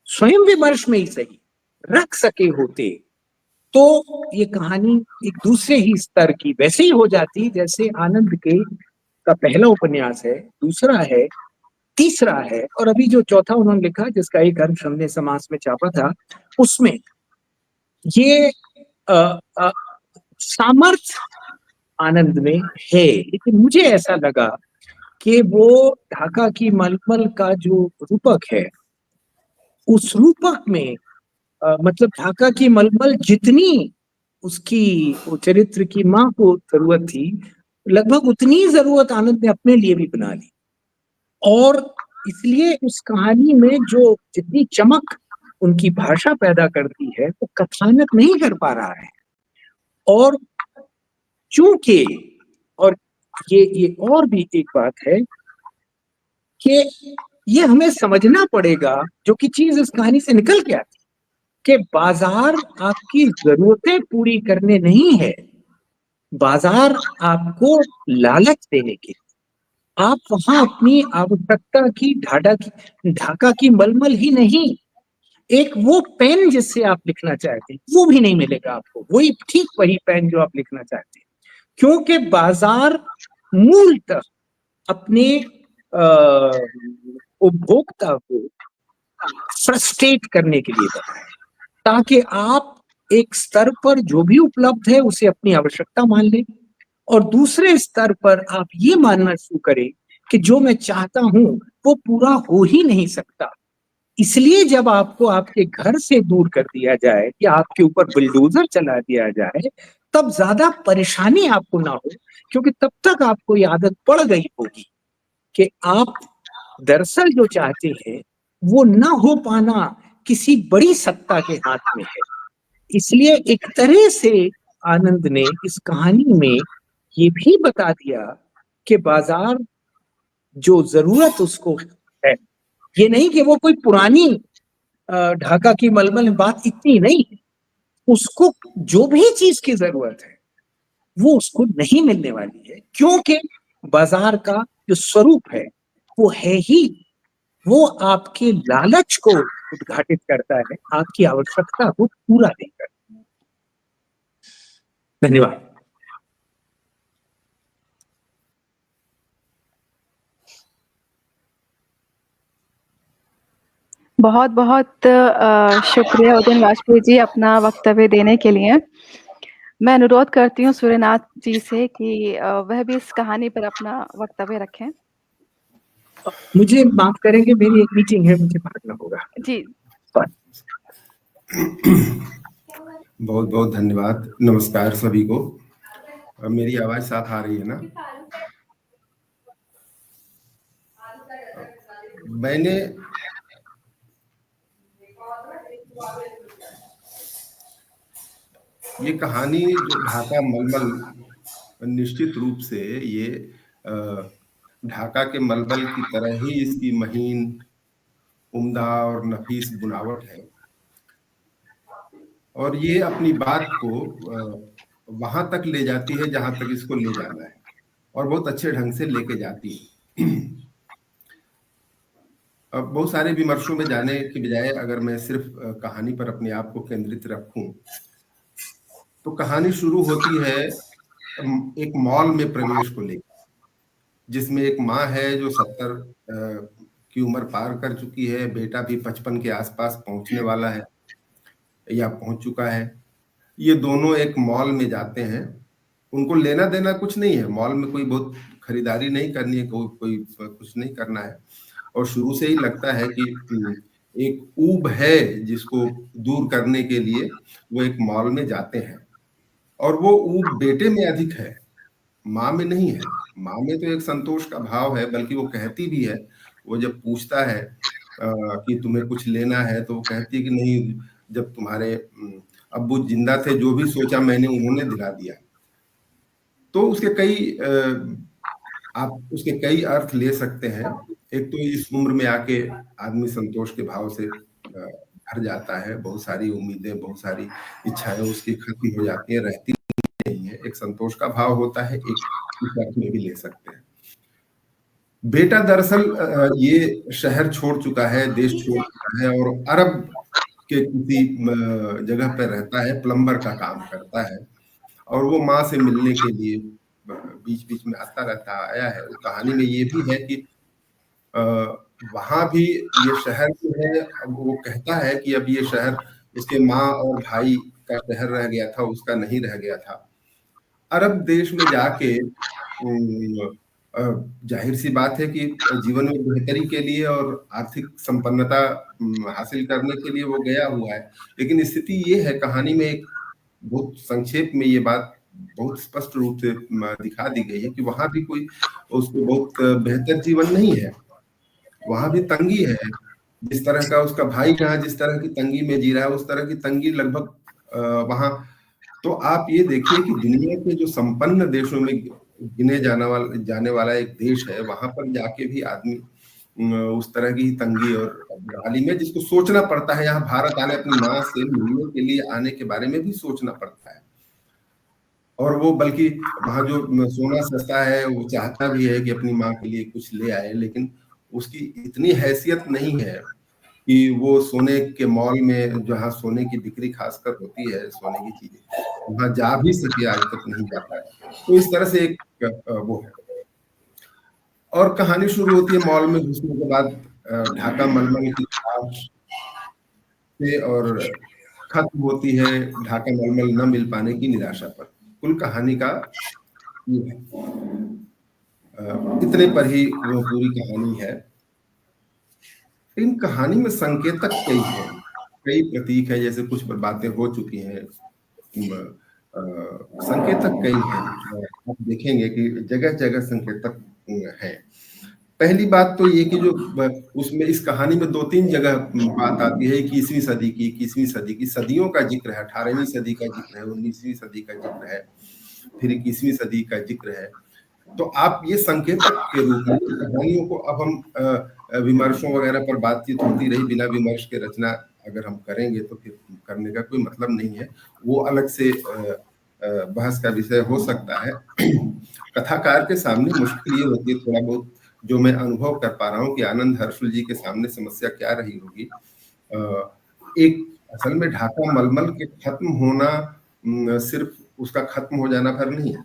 स्वयं विमर्श में ही सही रख सके होते, तो ये कहानी एक दूसरे ही स्तर की वैसे ही हो जाती जैसे आनंद के का पहला उपन्यास है, दूसरा है, तीसरा है, और अभी जो चौथा उन्होंने लिखा जिसका एक अंश हमने समास में छापा था, उसमें ये सामर्थ्य आनंद में है। लेकिन मुझे ऐसा लगा कि वो ढाका की मलमल का जो रूपक है, उस रूपक में मतलब ढाका की मलमल जितनी उसकी वो चरित्र की माँ को जरूरत थी, लगभग उतनी जरूरत आनंद ने अपने लिए भी बना ली। और इसलिए उस कहानी में जो जितनी चमक उनकी भाषा पैदा करती है, वो कथानक नहीं कर पा रहा है। और चूंकि और ये और भी एक बात है कि ये हमें समझना पड़ेगा, जो कि चीज इस कहानी से निकल के आती, कि बाजार आपकी जरूरतें पूरी करने नहीं है, बाजार आपको लालच देने के। आप वहां अपनी आवश्यकता की ढाका की मलमल ही नहीं, एक वो पेन जिससे आप लिखना चाहते हैं वो भी नहीं मिलेगा आपको, वही ठीक वही पेन जो आप लिखना चाहते हैं, क्योंकि बाजार मूलतः अपने उपभोक्ता को फ्रस्ट्रेट करने के लिए बना है, ताकि आप एक स्तर पर जो भी उपलब्ध है उसे अपनी आवश्यकता मान लें, और दूसरे स्तर पर आप ये मानना शुरू करें कि जो मैं चाहता हूं वो पूरा हो ही नहीं सकता। इसलिए जब आपको आपके घर से दूर कर दिया जाए या आपके ऊपर बुलडोजर चला दिया जाए, तब ज्यादा परेशानी आपको ना हो, क्योंकि तब तक आपको ये आदत पड़ गई होगी कि आप दरअसल जो चाहते हैं वो ना हो पाना किसी बड़ी सत्ता के हाथ में है। इसलिए एक तरह से आनंद ने इस कहानी में ये भी बता दिया कि बाजार जो जरूरत उसको है, ये नहीं कि वो कोई पुरानी ढाका की मलमल में बात इतनी नहीं, उसको जो भी चीज की जरूरत है वो उसको नहीं मिलने वाली है, क्योंकि बाजार का जो स्वरूप है वो है ही, वो आपके लालच को उद्घाटित करता है, आपकी आवश्यकता को पूरा नहीं करता। धन्यवाद। बहुत बहुत शुक्रिया उदयन वाजपेयी जी अपना वक्तव्य देने के लिए। मैं अनुरोध करती हूँ सूर्यनाथ जी से कि वह भी इस कहानी पर अपना वक्तव्य रखें। मुझे माफ करेंगे, मेरी एक मीटिंग है, मुझे भागना होगा जी। बहुत बहुत धन्यवाद। नमस्कार सभी को। मेरी आवाज साथ आ रही है ना? मैंने ये कहानी जो ढाका मलमल, निश्चित रूप से ये ढाका के मलमल की तरह ही इसकी महीन, उम्दा और नफीस बुनावट है, और ये अपनी बात को वहां तक ले जाती है जहां तक इसको ले जाना है, और बहुत अच्छे ढंग से लेके जाती है। अब बहुत सारे विमर्शों में जाने के बजाय अगर मैं सिर्फ कहानी पर अपने आप को केंद्रित रखूं, तो कहानी शुरू होती है एक मॉल में प्रवेश को लेकर, जिसमें एक माँ है जो 70 की उम्र पार कर चुकी है, बेटा भी 55 के आसपास पहुंचने वाला है या पहुंच चुका है। ये दोनों एक मॉल में जाते हैं। उनको लेना देना कुछ नहीं है, मॉल में कोई बहुत खरीदारी नहीं करनी है, कोई कुछ नहीं करना है, और शुरू से ही लगता है कि एक ऊब है जिसको दूर करने के लिए वो एक मॉल में जाते हैं, और वो ऊब बेटे में अधिक है, माँ में नहीं है। माँ में तो एक संतोष का भाव है, बल्कि वो कहती भी है, वो जब पूछता है कि तुम्हें कुछ लेना है, तो वो कहती है कि नहीं, जब तुम्हारे अब्बू जिंदा थे, जो भी सोचा मैंने उन्होंने दिला दिया। तो उसके आप उसके कई अर्थ ले सकते हैं। एक तो इस उम्र में आके आदमी संतोष के भाव से भर जाता है, बहुत सारी उम्मीदें, बहुत सारी इच्छाएं उसकी खत्म हो जाती हैं, रहती नहीं है, एक संतोष का भाव होता है, एक इस अर्थ में भी ले सकते हैं। बेटा दरअसल ये शहर छोड़ चुका है, देश छोड़ चुका है, और अरब के किसी जगह पर रहता है, प्लम्बर का काम करता है, और वो माँ से मिलने के लिए बीच बीच में आता रहता आया है। उस कहानी में ये भी है कि वहां भी ये शहर जो है, अब वो कहता है कि अब ये शहर उसके माँ और भाई का शहर रह गया था, उसका नहीं रह गया था। अरब देश में जाके जाहिर सी बात है कि जीवन में बेहतरी के लिए और आर्थिक संपन्नता हासिल करने के लिए वो गया हुआ है। लेकिन स्थिति ये है, कहानी में एक बहुत संक्षेप में ये बात बहुत स्पष्ट रूप से दिखा दी गई है कि वहां भी कोई उसको बहुत बेहतर जीवन नहीं है, वहां भी तंगी है। जिस तरह का उसका भाई यहाँ जिस तरह की तंगी में जी रहा है, उस तरह की तंगी लगभग वहां। तो आप ये देखिए कि दुनिया के जो संपन्न देशों में गिने जाने वाला एक देश है, वहां पर जाके भी आदमी उस तरह की तंगी और बदहाली में, जिसको सोचना पड़ता है, यहाँ भारत आने, अपनी माँ से मिलने के लिए आने के बारे में भी सोचना पड़ता है। और वो बल्कि वहां जो सोना सस्ता है, वो चाहता भी है कि अपनी माँ के लिए कुछ ले आए, लेकिन उसकी इतनी हैसियत नहीं है कि वो सोने के मॉल में, जहाँ सोने की बिक्री खासकर होती है, सोने की चीजें, वहां जा भी सके, आज तक नहीं जाता है। तो इस तरह से एक वो है। और कहानी शुरू होती है मॉल में घुसने के बाद ढाका मलमल की तलाश से, और खत्म होती है ढाका मलमल न मिल पाने की निराशा पर। कुल कहानी का ये है। इतने पर ही वो पूरी कहानी है। लेकिन कहानी में संकेतक कई हैं, कई प्रतीक है, जैसे कुछ बातें हो चुकी हैं, संकेतक कई हैं। आप देखेंगे कि जगह जगह संकेतक हैं। पहली बात तो ये कि जो उसमें इस कहानी में 2-3 जगह बात आती है, 21वीं सदी की, 21वीं सदी की, सदियों का जिक्र है, 18वीं सदी का जिक्र है, 19वीं सदी का जिक्र है, फिर 21वीं सदी का जिक्र है। तो आप ये संकेतक के रूप में कहानियों को, अब हम विमर्शों वगैरह पर बातचीत होती रही, बिना विमर्श के रचना अगर हम करेंगे तो फिर करने का कोई मतलब नहीं है, वो अलग से बहस का विषय हो सकता है। कथाकार के सामने मुश्किल ये होती है, थोड़ा बहुत जो मैं अनुभव कर पा रहा हूँ, कि आनंद हर्षुल जी के सामने समस्या क्या रही होगी। एक असल में ढाका मलमल के खत्म होना सिर्फ उसका खत्म हो जाना भर नहीं है,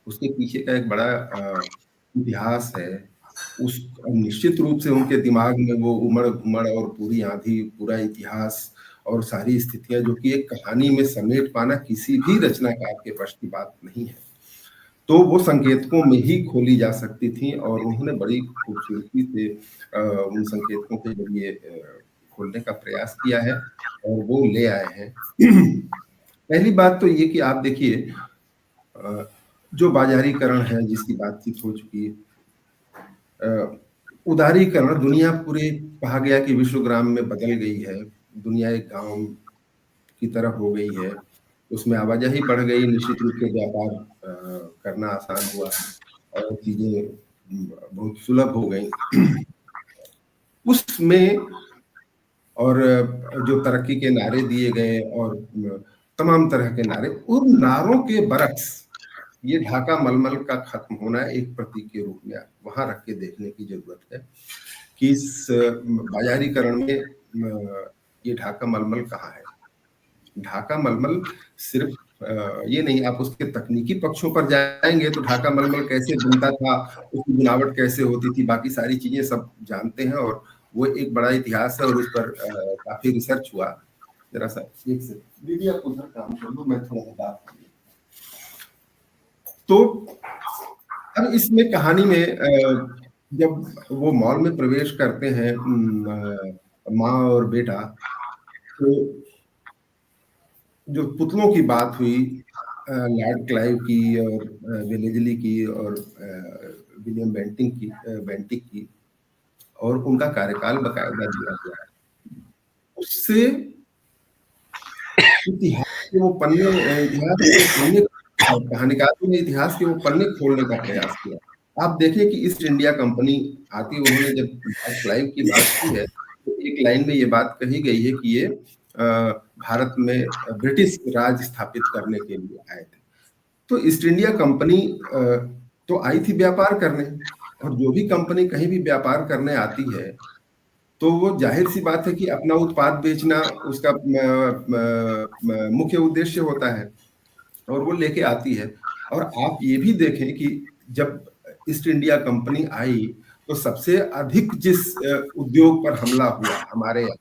उसके पीछे का एक बड़ा इतिहास है। उस निश्चित रूप से उनके दिमाग में वो उमड़ घुमड़ और पूरी आंधी, पूरा इतिहास और सारी स्थितियां, जो कि एक कहानी में समेट पाना किसी भी रचनाकार के वश की बात नहीं है। तो वो संकेतकों में ही खोली जा सकती थी, और उन्होंने बड़ी खूबसूरती से उन संकेतकों के जरिए खोलने का प्रयास किया है, और वो ले आए हैं। पहली बात तो ये कि आप देखिए, जो बाजारीकरण है, जिसकी बातचीत हो चुकी है, उदारीकरण, दुनिया पूरे कहा गया कि विश्वग्राम में बदल गई है, दुनिया एक गांव की तरह हो गई है, उसमें आवाजाही बढ़ गई, निश्चित रूप से व्यापार करना आसान हुआ, और चीजें बहुत सुलभ हो गई उसमें। और जो तरक्की के नारे दिए गए, और तमाम तरह के नारे, उन नारों के बरक्स ये ढाका मलमल का खत्म होना एक प्रतीक के रूप में वहां रख के देखने की जरूरत है, कि इस बाजारीकरण में ये ढाका मलमल कहाँ है। ढाका मलमल सिर्फ ये नहीं, आप उसके तकनीकी पक्षों पर जाएंगे तो ढाका मलमल कैसे बनता था, उसकी बनावट कैसे होती थी, बाकी सारी चीजें सब जानते हैं, और वो एक बड़ा इतिहास है, और उस पर काफी रिसर्च हुआ। जरा सा एक से दीदी, आप उधर काम कर लो, मैं थोड़ा बात करूं। तो अब इसमें कहानी में जब वो मॉल में प्रवेश करते हैं माँ और बेटा, तो जो पुतलों की बात हुई, लॉर्ड क्लाइव की और वेलेजली की और विलियम बेंटिक की, और उनका कार्यकाल बकायदा दिया गया है। उससे इतिहास के वो पन्ने कहानीकारों ने इतिहास के वो पन्ने खोलने का प्रयास किया। आप देखें कि ईस्ट इंडिया कंपनी आती, उन्होंने जब लॉर्ड क्लाइव की बात की है तो एक लाइन में ये बात कही गई है कि ये भारत में ब्रिटिश राज स्थापित करने के लिए आए थे। तो ईस्ट इंडिया कंपनी तो आई थी व्यापार करने, और जो भी कंपनी कहीं भी व्यापार करने आती है तो वो जाहिर सी बात है कि अपना उत्पाद बेचना उसका मुख्य उद्देश्य होता है, और वो लेके आती है। और आप ये भी देखें कि जब ईस्ट इंडिया कंपनी आई तो सबसे अधिक जिस उद्योग पर हमला हुआ हमारे यहाँ,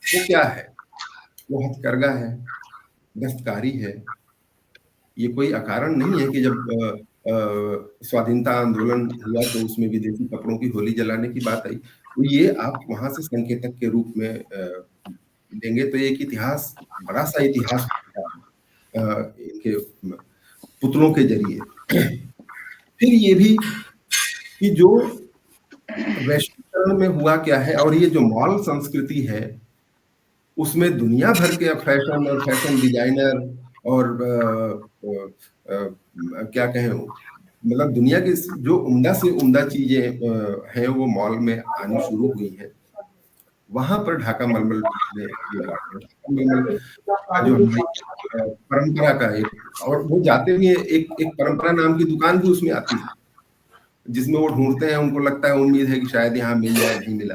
वो क्या है? वो हथकरघा है, दस्तकारी है। ये कोई अकारण नहीं है कि जब स्वाधीनता आंदोलन हुआ तो उसमें विदेशी कपड़ों की होली जलाने की बात आई, तो ये आप वहां से संकेतक के रूप में लेंगे तो एक इतिहास, बड़ा सा इतिहास इनके पुतलों के जरिए। फिर ये भी कि जो वैश्वीकरण में हुआ क्या है, और ये जो मॉल संस्कृति है उसमें दुनिया भर के फैशन और फैशन डिजाइनर और क्या कहें, मतलब दुनिया की जो उम्दा से उम्दा चीजें हैं वो मॉल में आनी शुरू हुई हैं। वहां पर ढाका मलमल जो परंपरा का एक, और वो जाते हुए एक परंपरा नाम की दुकान भी उसमें आती है, जिसमें वो ढूंढते हैं, उनको लगता है, उम्मीद है कि शायद यहाँ मिल जाए, नहीं मिला।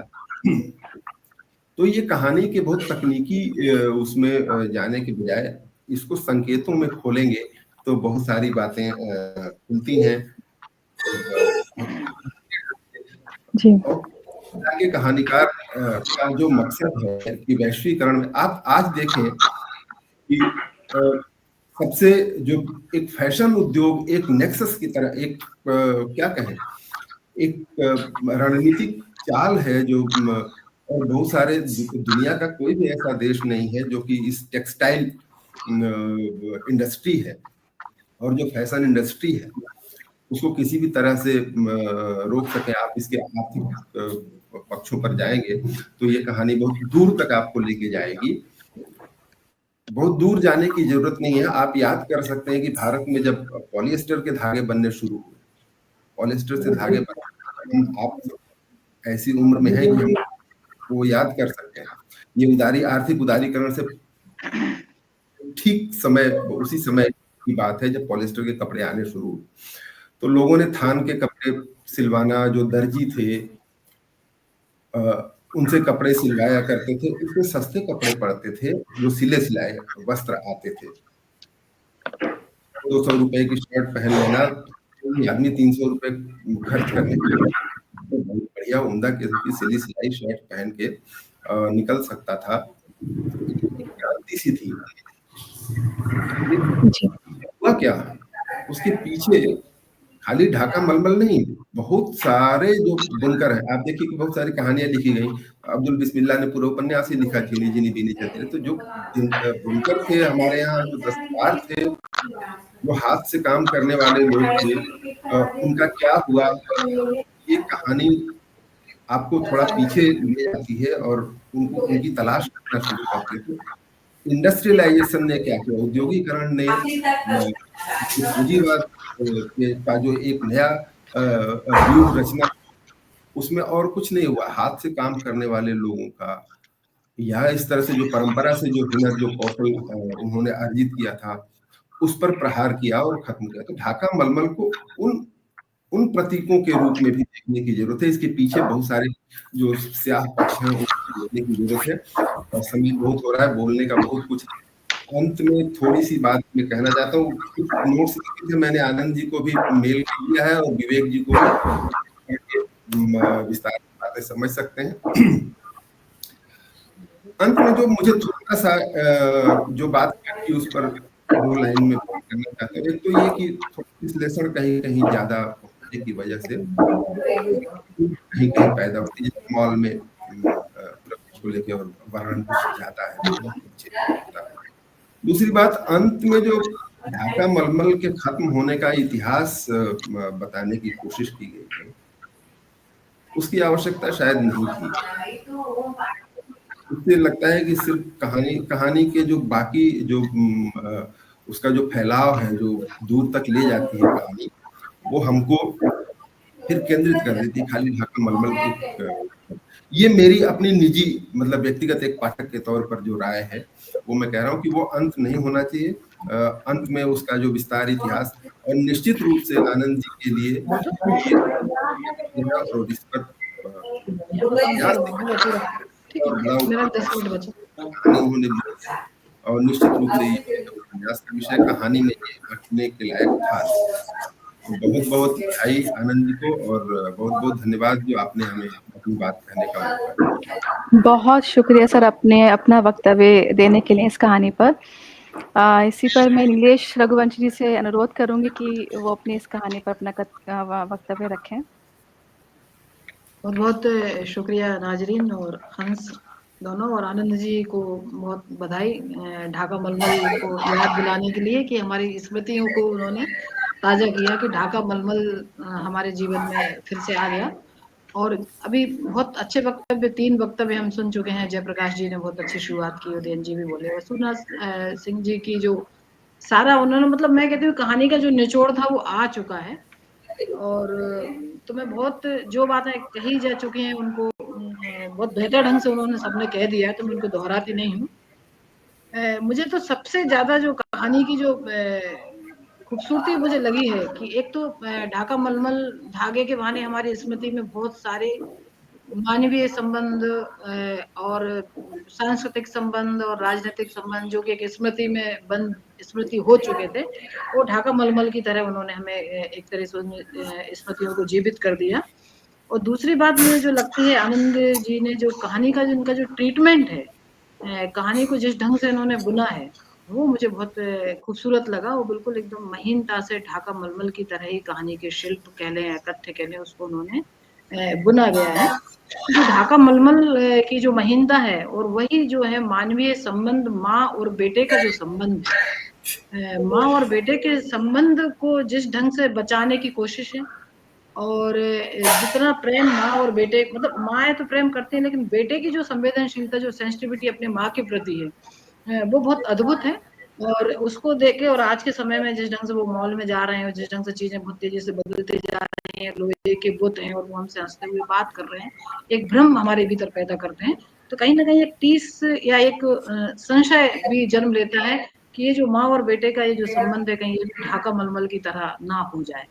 तो ये कहानी के बहुत तकनीकी उसमें जाने के बजाय इसको संकेतों में खोलेंगे तो बहुत सारी बातें खुलती हैं। जी। और कहानीकार का जो मकसद है कि वैश्वीकरण में आप आज देखें कि सबसे जो एक फैशन उद्योग एक नेक्सस की तरह, एक क्या कहें, एक रणनीतिक चाल है जो, और बहुत सारे दुनिया का कोई भी ऐसा देश नहीं है जो कि इस टेक्सटाइल इंडस्ट्री है और जो फैशन इंडस्ट्री है उसको किसी भी तरह से रोक सके। आप इसके आर्थिक पक्षों पर जाएंगे तो ये कहानी बहुत दूर तक आपको लेके जाएगी। बहुत दूर जाने की जरूरत नहीं है। आप याद कर सकते हैं कि भारत में जब पॉलिएस्टर के धागे बनने शुरू हुए, पॉलिएस्टर से धागे बनने, आप ऐसी उम्र में है कि हम वो याद कर सकते हैं। ये आर्थिक उदारीकरण से ठीक समय, उसी समय की बात है जब पॉलिएस्टर के कपड़े आने शुरू हुए, तो लोगों ने थान के कपड़े सिलवाना, जो दर्जी थे उनसे कपड़े सिलवाया करते थे, उसमें सस्ते कपड़े पड़ते थे जो सिले सिलाए वस्त्र आते थे। 200 रुपए की शर्ट पहन लेना, आदमी 300 रुपए खर्च करने के लिए बहुत बढ़िया उम्दा किस्म की सिली सिलाई शर्ट पहन के निकल सकता था। क्रांति सी थी। हुआ क्या, उसके पीछे खाली ढाका मलमल नहीं, बहुत सारे जो बुनकर हैं, आप देखिए कि बहुत सारी कहानियां लिखी गई। अब्दुल बिस्मिल्लाह ने पूरा उपन्यास ही लिखा, झिनी झिनी बीनी चलती। तो जो बुनकर थे हमारे यहाँ, जो दस्तकार थे, जो हाथ से काम करने वाले लोग थे, उनका क्या हुआ, ये कहानी आपको थोड़ा पीछे ले जाती है और उनकी तलाश करना शुरू करते थे। इंडस्ट्रियलाइजेशन ने क्या किया, औद्योगिकरण ने पूंजीवाद का जो एक नया व्यूह रचना, उसमें और कुछ नहीं हुआ। हाथ से काम करने वाले लोगों का, या इस तरह से जो परंपरा से जो हुनर, जो कौशल उन्होंने अर्जित किया था, उस पर प्रहार किया और खत्म किया। तो ढाका मलमल को उन प्रतीकों के रूप में भी देखने की जरूरत है। इसके पीछे बहुत सारे जो स्याह पक्ष हैं उसको देखने की जरूरत है। और समय बहुत हो रहा है, बोलने का बहुत कुछ। अंत में थोड़ी सी बात मैं कहना चाहता हूँ, कुछ नोट्स लिखे थे मैंने, आनंद जी को भी मेल किया है और विवेक जी को भी, विस्तार से बातें समझ सकते हैं। अंत में जो मुझे थोड़ा सा जो बात की उस पर 2 लाइन में करना चाहता हूँ। एक तो ये कि विश्लेषण कहीं कहीं ज्यादा होने की वजह से कहीं कहीं पैदा होती है, मॉल में प्रवेश को लेकर और वर्णन कुछ ज्यादा है। दूसरी बात, अंत में जो ढाका मलमल के खत्म होने का इतिहास बताने की कोशिश की गई है, उसकी आवश्यकता शायद नहीं थी। इसलिए लगता है कि सिर्फ कहानी के जो बाकी जो उसका जो फैलाव है, जो दूर तक ले जाती है कहानी, वो हमको फिर केंद्रित कर देती खाली ढाका मलमल के। ये मेरी अपनी निजी मतलब व्यक्तिगत एक पाठक के तौर पर जो राय है, वो मैं कह रहा हूँ कि वो अंत नहीं होना चाहिए। अंत में उसका जो विस्तार इतिहास, और निश्चित रूप से आनंद जी के लिए और इस पर उन्होंने और निश्चित रूप से ये उपन्यास का विषय कहानी में रखने के लायक था। बहुत बहुत बधाई आनंद जी को, और बहुत बहुत धन्यवाद जो आपने हमें अपनी बात कहने का मौका दिया। बहुत शुक्रिया सर अपना वक्तव्य देने के लिए इस कहानी पर। इसी पर मैं नीलेश रघुवंशी जी से अनुरोध करूंगी कि वो अपनी इस कहानी पर अपना वक्तव्य रखें। बहुत बहुत शुक्रिया नाजरीन और हंस दोनों, और आनंद जी को बहुत बधाई ढाका मलमल को याद दिलाने के लिए कि हमारी स्मृतियों को उन्होंने ताज़ा किया, कि ढाका मलमल हमारे जीवन में फिर से आ गया। और अभी बहुत अच्छे वक्तव्य, 3 वक्तव्य हम सुन चुके हैं। जयप्रकाश जी ने बहुत अच्छी शुरुआत की, उदयन जी भी बोले, और सुना सिंह जी की जो सारा उन्होंने, मतलब मैं कहती हूँ कहानी का जो निचोड़ था वो आ चुका है। और तो मैं बहुत जो बातें कही जा चुकी हैं उनको बहुत बेहतर ढंग से उन्होंने सबने कह दिया, तो मैं उनको दोहराती नहीं हूँ। मुझे तो सबसे ज्यादा जो कहानी की जो खूबसूरती मुझे लगी है कि एक तो ढाका मलमल धागे के बहाने हमारी स्मृति में बहुत सारे मानवीय संबंध और सांस्कृतिक संबंध और राजनीतिक संबंध जो कि एक स्मृति में बंद स्मृति हो चुके थे, वो ढाका मलमल की तरह उन्होंने हमें एक तरह से स्मृतियों को जीवित कर दिया। और दूसरी बात मुझे जो लगती है, आनंद जी ने जो कहानी का जिनका जो ट्रीटमेंट है, कहानी को जिस ढंग से उन्होंने बुना है, वो मुझे बहुत खूबसूरत लगा। वो बिल्कुल एकदम महीनता से ढाका मलमल की तरह ही कहानी के शिल्प कह लें या तथ्य कह लें, उसको उन्होंने बुना गया है। जो ढाका मलमल की जो महीनता है, और वही जो है मानवीय संबंध, माँ और बेटे का जो संबंध है, माँ और बेटे के संबंध को जिस ढंग से बचाने की कोशिश है, और जितना प्रेम माँ और बेटे, मतलब माँ तो प्रेम करती है, लेकिन बेटे की जो संवेदनशीलता, जो सेंसिटिविटी अपने माँ के प्रति है, वो बहुत अद्भुत है। और उसको देख के, और आज के समय में जिस ढंग से वो मॉल में जा रहे हैं, जिस ढंग से चीजें बहुत तेजी से बदलती जा रही हैं, लोहे के बुत हैं और वो हमसे हंसते हुए बात कर रहे हैं, एक भ्रम हमारे भीतर पैदा करते हैं, तो कहीं ना कहीं एक टीस या एक संशय भी जन्म लेता है कि ये जो माँ और बेटे का ये जो संबंध है, कहीं ये ढाका मलमल की तरह ना हो जाए,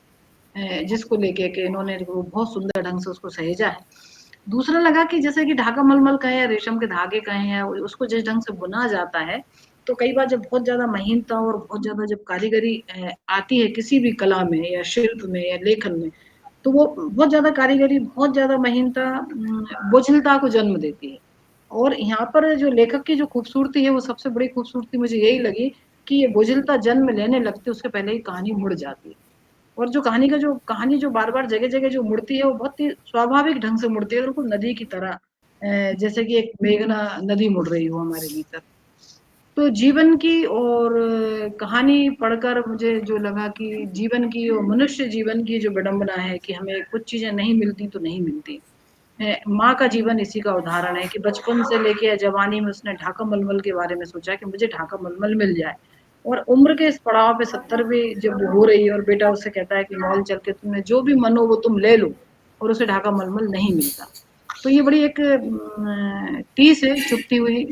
जिसको लेके के इन्होंने बहुत सुंदर ढंग से उसको सहेजा है। दूसरा लगा कि जैसे कि ढाका मलमल कहें या रेशम के धागे कहें, या उसको जिस ढंग से बुना जाता है, तो कई बार जब बहुत ज्यादा महीनता और बहुत ज्यादा जब कारीगरी आती है किसी भी कला में या शिल्प में या लेखन में, तो वो बहुत ज्यादा कारीगरी, बहुत ज्यादा महीनता बोझिलता को जन्म देती है। और यहाँ पर जो लेखक की जो खूबसूरती है, वो सबसे बड़ी खूबसूरती मुझे यही लगी कि ये बोझिलता जन्म लेने लगती, उसके पहले ही कहानी मुड़ जाती है। और जो कहानी जो बार बार जगह जगह जो मुड़ती है, वो बहुत ही स्वाभाविक ढंग से मुड़ती है, बिल्कुल नदी की तरह, जैसे कि एक मेघना नदी मुड़ रही हो हमारे भीतर। तो जीवन की और कहानी पढ़कर मुझे जो लगा कि जीवन की और मनुष्य जीवन की जो विडंबना है कि हमें कुछ चीजें नहीं मिलती तो नहीं मिलती। माँ का जीवन इसी का उदाहरण है कि बचपन से लेके जवानी में उसने ढाका मलमल के बारे में सोचा कि मुझे ढाका मलमल मिल जाए, और उम्र के इस पड़ाव पे 70वीं जब हो रही है और बेटा उससे कहता है कि मॉल चल के तुम्हें जो भी मन हो वो तुम ले लो, और उसे ढाका मलमल नहीं मिलता। तो ये बड़ी एक टीस है चुपती हुई,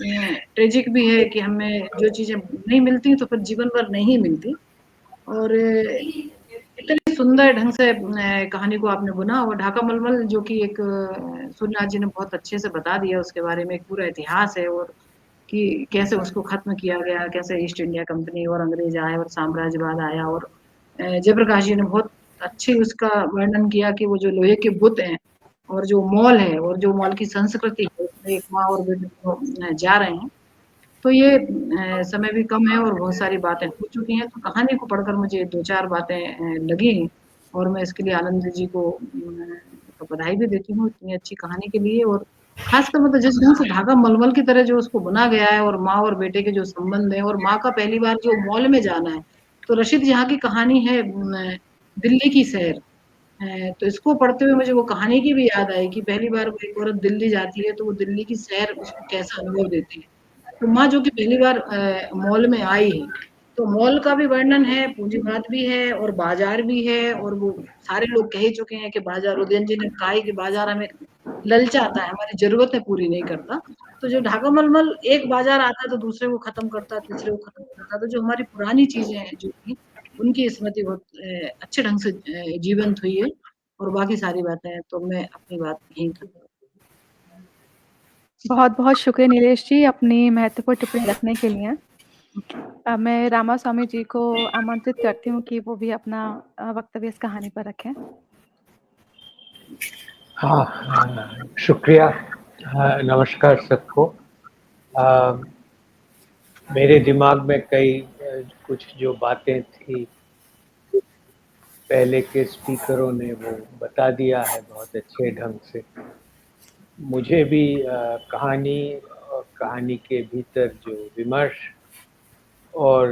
ट्रेजिक भी है कि हमें जो चीजें नहीं मिलती तो फिर जीवन भर नहीं मिलती। और इतनी सुंदर ढंग से कहानी को आपने बुना, और ढाका मलमल जो कि एक सूर्यनाथ जी ने बहुत अच्छे से बता दिया, उसके बारे में एक पूरा इतिहास है, और कि कैसे उसको खत्म किया गया, कैसे ईस्ट इंडिया कंपनी और अंग्रेज आए और साम्राज्यवाद आया। और जयप्रकाश जी ने बहुत अच्छी उसका वर्णन किया कि वो जो लोहे के बुत हैं और जो मॉल है और जो मॉल की संस्कृति है, उसमें एक माँ और बेटे जा रहे हैं। तो ये समय भी कम है और बहुत सारी बातें हो चुकी हैं, तो कहानी को पढ़कर मुझे 2-4 बातें लगी, और मैं इसके लिए आनंद जी को बधाई भी देती हूँ इतनी अच्छी कहानी के लिए। और खासकर मतलब जिस ढंग से ढाका मलमल की तरह जो उसको बुना गया है, और माँ और बेटे के जो संबंध है, और माँ का पहली बार जो मॉल में जाना है, तो रशीद जहाँ की कहानी है दिल्ली की सैर, तो इसको पढ़ते हुए मुझे वो कहानी की भी याद आई कि पहली बार वो एक औरत दिल्ली जाती है तो वो दिल्ली की सैर उसको कैसा अनुभव देती है। तो माँ जो कि पहली बार मॉल में आई है, तो मॉल का भी वर्णन है, पूंजीवाद भी है और बाजार भी है, और वो सारे लोग कह ही चुके हैं कि बाजार, उदयन जी ने कहा है कि बाजार हमें ललचाता है, हमारी जरूरतें पूरी नहीं करता। तो जो ढाका मलमल एक बाजार आता है तो दूसरे को खत्म करता है, तीसरे को खत्म करता है, तो जो हमारी पुरानी चीजें हैं जो थी उनकी स्मृति बहुत अच्छे ढंग से जीवंत हुई है। और बाकी सारी बातें तो मैं अपनी बात यहीं करती हूँ। बहुत-बहुत शुक्रिया नीलेश जी अपनी महत्वपूर्ण टिप्पणी रखने के लिए। अब मैं रामास्वामी जी को आमंत्रित करती हूँ कि वो भी अपना वक्तव्य इस कहानी पर रखें। हाँ, शुक्रिया। नमस्कार सबको। मेरे दिमाग में कई कुछ जो बातें थी पहले के स्पीकरों ने वो बता दिया है बहुत अच्छे ढंग से। मुझे भी कहानी और कहानी के भीतर जो विमर्श और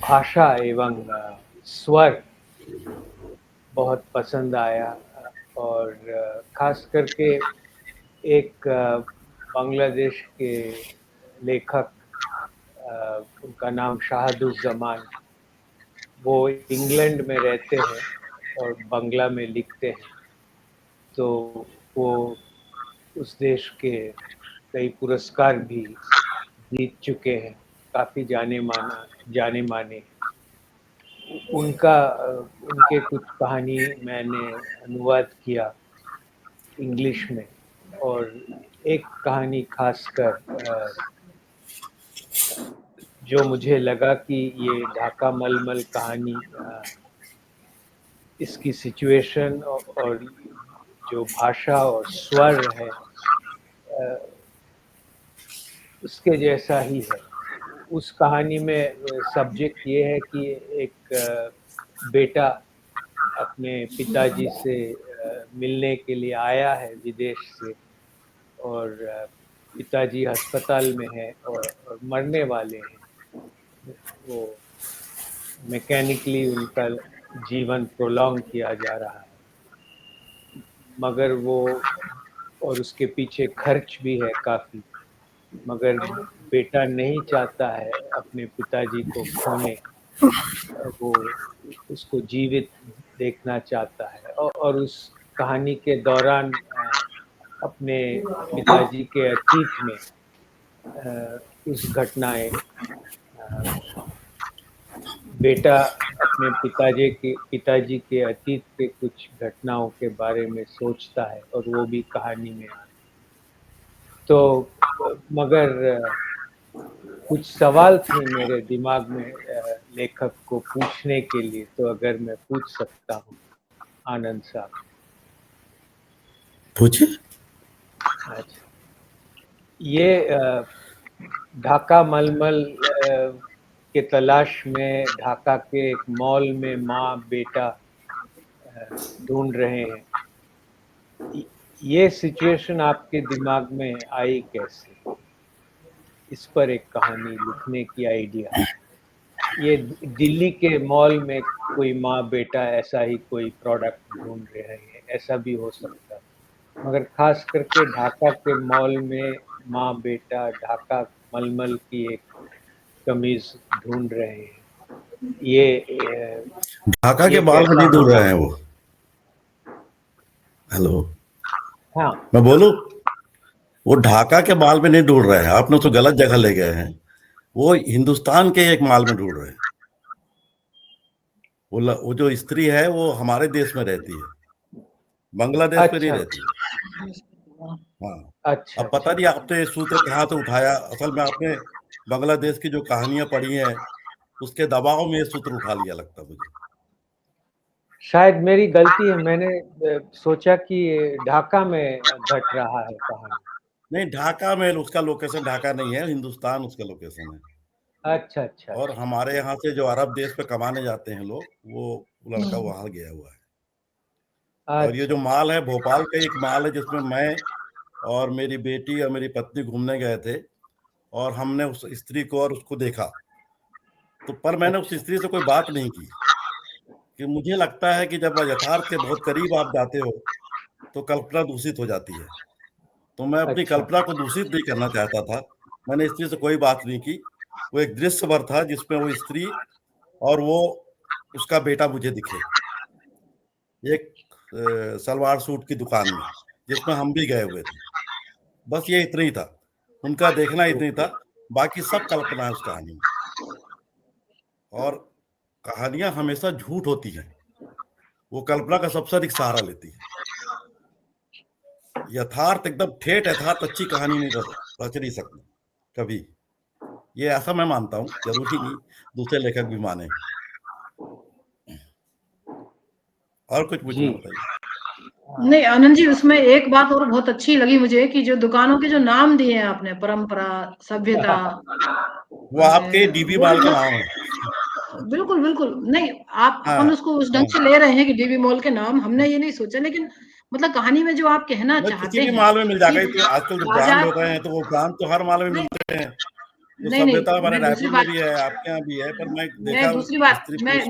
भाषा एवं स्वर बहुत पसंद आया, और खास करके एक बांग्लादेश के लेखक, उनका नाम शाहदुज़्ज़मान, वो इंग्लैंड में रहते हैं और बांग्ला में लिखते हैं। तो वो उस देश के कई पुरस्कार भी जीत चुके हैं, काफ़ी जाने माने। उनके कुछ कहानी मैंने अनुवाद किया इंग्लिश में, और एक कहानी खासकर जो मुझे लगा कि ये ढाका मलमल कहानी, इसकी सिचुएशन और जो भाषा और स्वर है उसके जैसा ही है। उस कहानी में सब्जेक्ट ये है कि एक बेटा अपने पिताजी से मिलने के लिए आया है विदेश से, और पिताजी अस्पताल में है और मरने वाले हैं। वो मैकेनिकली उनका जीवन प्रोलॉन्ग किया जा रहा है, मगर वो, और उसके पीछे खर्च भी है काफ़ी, मगर बेटा नहीं चाहता है अपने पिताजी को खोने, वो उसको जीवित देखना चाहता है। और उस कहानी के दौरान अपने पिताजी के अतीत में कुछ घटनाएं, बेटा अपने पिताजी के अतीत के कुछ घटनाओं के बारे में सोचता है, और वो भी कहानी में आता है। तो मगर कुछ सवाल थे मेरे दिमाग में लेखक को पूछने के लिए, तो अगर मैं पूछ सकता हूँ आनंद साहब। पूछिए। अच्छा, ये ढाका मलमल के तलाश में ढाका के एक मॉल में माँ बेटा ढूंढ रहे हैं, ये सिचुएशन आपके दिमाग में आई कैसे? इस पर एक कहानी लिखने की आइडिया। ये दिल्ली के मॉल में कोई माँ बेटा ऐसा ही कोई प्रोडक्ट ढूंढ रहे हैं, ऐसा भी हो सकता है, मगर खास करके ढाका के मॉल में माँ बेटा ढाका मलमल की एक कमीज ढूंढ रहे हैं। ये ढाका के बाल में नहीं ढूंढ रहे हैं वो। हेलो, हाँ, मैं बोलूं? वो ढाका के माल में नहीं ढूंढ रहे हैं, आपने तो गलत जगह ले गए हैं। वो हिंदुस्तान के एक माल में ढूंढ रहे हैं। वो जो स्त्री है वो हमारे देश में रहती है, बांग्लादेश में नहीं रहती है। हाँ, अच्छा, अब पता नहीं आपने ये सूत्र कहाँ से उठाया। असल में आपने बांग्लादेश की जो कहानियां पढ़ी हैं उसके दबाव में ये सूत्र उठा लिया लगता मुझे। शायद मेरी गलती है, मैंने सोचा कि ढाका में घट रहा है कहानी। नहीं, ढाका में उसका लोकेशन ढाका नहीं है, हिंदुस्तान उसका लोकेशन है। अच्छा। और हमारे यहाँ से जो अरब देश पे कमाने जाते हैं लोग, वो लड़का वहां गया हुआ है। और ये जो माल है भोपाल का एक माल है जिसमें मैं और मेरी बेटी और मेरी पत्नी घूमने गए थे, और हमने उस स्त्री को और उसको देखा। तो पर मैंने उस स्त्री से कोई बात नहीं की कि मुझे लगता है कि जब यथार्थ के बहुत करीब आप जाते हो तो कल्पना दूषित हो जाती है। तो मैं अपनी अच्छा। कल्पना को दूषित नहीं करना चाहता था। मैंने स्त्री से कोई बात नहीं की। वो एक दृश्य भर था जिसमें वो स्त्री और वो उसका बेटा मुझे दिखे एक सलवार सूट की दुकान में, जिसमें हम भी गए हुए थे। बस ये इतना ही था, उनका देखना इतना ही था, बाकी सब कल्पना है उस कहानी में। और कहानियां हमेशा झूठ होती हैं, वो कल्पना का सबसे अधिक सहारा लेती है। यथार्थ एकदम ठेठ यथार्थ अच्छी कहानी नहीं रच नहीं सकती कभी। ये ऐसा मैं मानता हूँ, जरूरी नहीं दूसरे लेखक भी माने। और कुछ पूछना बताइए। नहीं आनंद जी, उसमें एक बात और बहुत अच्छी लगी मुझे कि जो दुकानों के जो नाम दिए हैं आपने, परंपरा, सभ्यता, वो आपके डीबी मॉल का नाम है। बिल्कुल बिल्कुल। नहीं आप अपन उसको उस ढंग से ले रहे हैं कि डीबी मॉल के नाम, हमने ये नहीं सोचा, लेकिन मतलब कहानी में जो आप कहना चाहते किसी भी हैं माल में मिल जाएगा। तो कि आजकल जो ब्रांड हो गए हैं तो वो ब्रांड तो हर माल में मिलते हैं। तो सभ्यता हमारे रायपुर में भी है, आपके यहाँ भी है, पर मैं देखा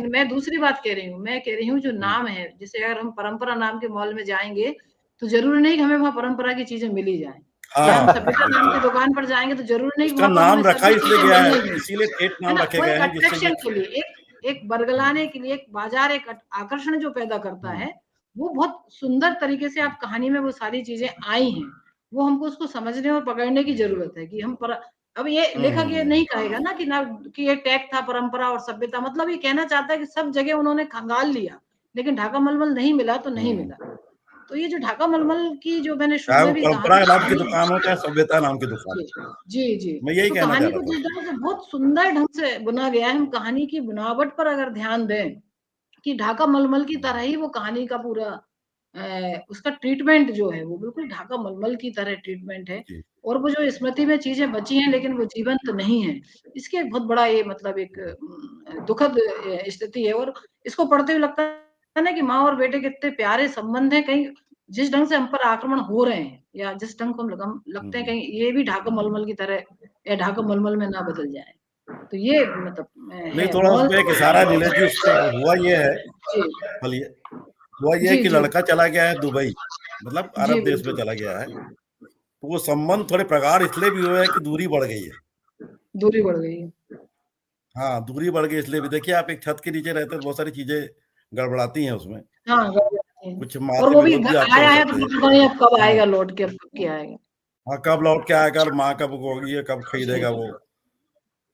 मैं दूसरी बात कह रही हूँ। मैं कह रही हूँ जो नाम है, जैसे अगर हम परंपरा नाम के मॉल में जाएंगे तो जरूरी नहीं कि हमें वहाँ परंपरा की चीजें मिली जाए। हम सभ्यता नाम की दुकान पर जाएंगे तो जरूरी नहीं कि उसका नाम रखा इसलिए गया है, इसीलिए ठेठ है नाम ना, रखे वो गए एक हैं जिससे अट्रैक्शन के लिए, एक बरगलाने के लिए, एक बाजार, एक आकर्षण जो पैदा करता है, वो बहुत सुंदर तरीके से आप कहानी में वो सारी चीजें आई हैं। वो हमको उसको समझने और पकड़ने की जरूरत है कि हम अब ये लेखक ये नहीं कहेगा ना कि ये टैग था परंपरा और सभ्यता, मतलब ये कहना चाहता है कि सब जगह उन्होंने खंगाल लिया, लेकिन ढाका मलमल नहीं मिला तो नहीं मिला। तो ये जो ढाका मलमल की जो मैंने शुरू में भी कहा, परंपरा नाम की दुकान हो चाहे सभ्यता नाम की दुकान, जी जी, मैं यही तो कहना कहानी चाह को रहा जिस था। तरह से बहुत सुंदर ढंग से बुना गया है, हम कहानी की बनावट पर अगर ध्यान दें कि ढाका मलमल की तरह ही वो कहानी का पूरा उसका ट्रीटमेंट जो है वो बिल्कुल ढाका मलमल की तरह ट्रीटमेंट है। और वो जो स्मृति में चीजें बची हैं लेकिन वो जीवंत नहीं है, इसके एक बहुत बड़ा ये मतलब एक दुखद स्थिति है। और इसको पढ़ते हुए लगता है ना कि माँ और बेटे के कितने प्यारे संबंध हैं, कहीं जिस ढंग से हम पर आक्रमण हो रहे हैं या जिस ढंग को हम लगते हैं कहीं ये भी ढाका मलमल की तरह या ढाका मलमल में ना बदल जाए। तो ये मतलब नहीं, थोड़ा उसमें एक इशारा नीरज जी, उसमें हुआ ये है कि लड़का चला गया है दुबई, मतलब अरब देश में चला गया है, तो वो संबंध थोड़े प्रगाढ़ इसलिए भी हुए हैं कि दूरी बढ़ गई है। दूरी बढ़ गई है। हाँ, दूरी बढ़ गई इसलिए भी। देखिए आप एक छत के नीचे रहते हैं तो बहुत सारी चीजें गड़बड़ाती हैं उसमें। हाँ, कुछ माँ और से वो भी विरोध भी आपके आया हो है सकते तो हैं। पता नहीं अब कब आएगा लौट के, अब कब आएगा। हाँ, कब लौट के आएगा और माँ कब होगी, कब खरीदेगा, वो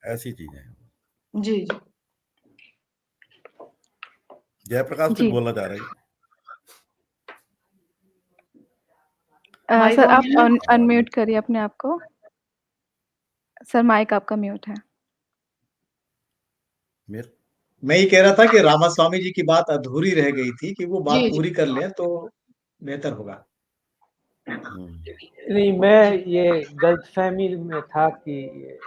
ऐसी चीजें हैं। जी जी। जयप्रकाश कुछ बोलना चाह रहे हैं? सर आप अनम्यूट करिए अपने आप को। सर माइक आपका म्यूट है। मैं ये कह रहा था कि रामास्वामी जी की बात अधूरी रह गई थी कि वो बात पूरी कर लें तो बेहतर होगा। नहीं, मैं ये गलतफहमी में था कि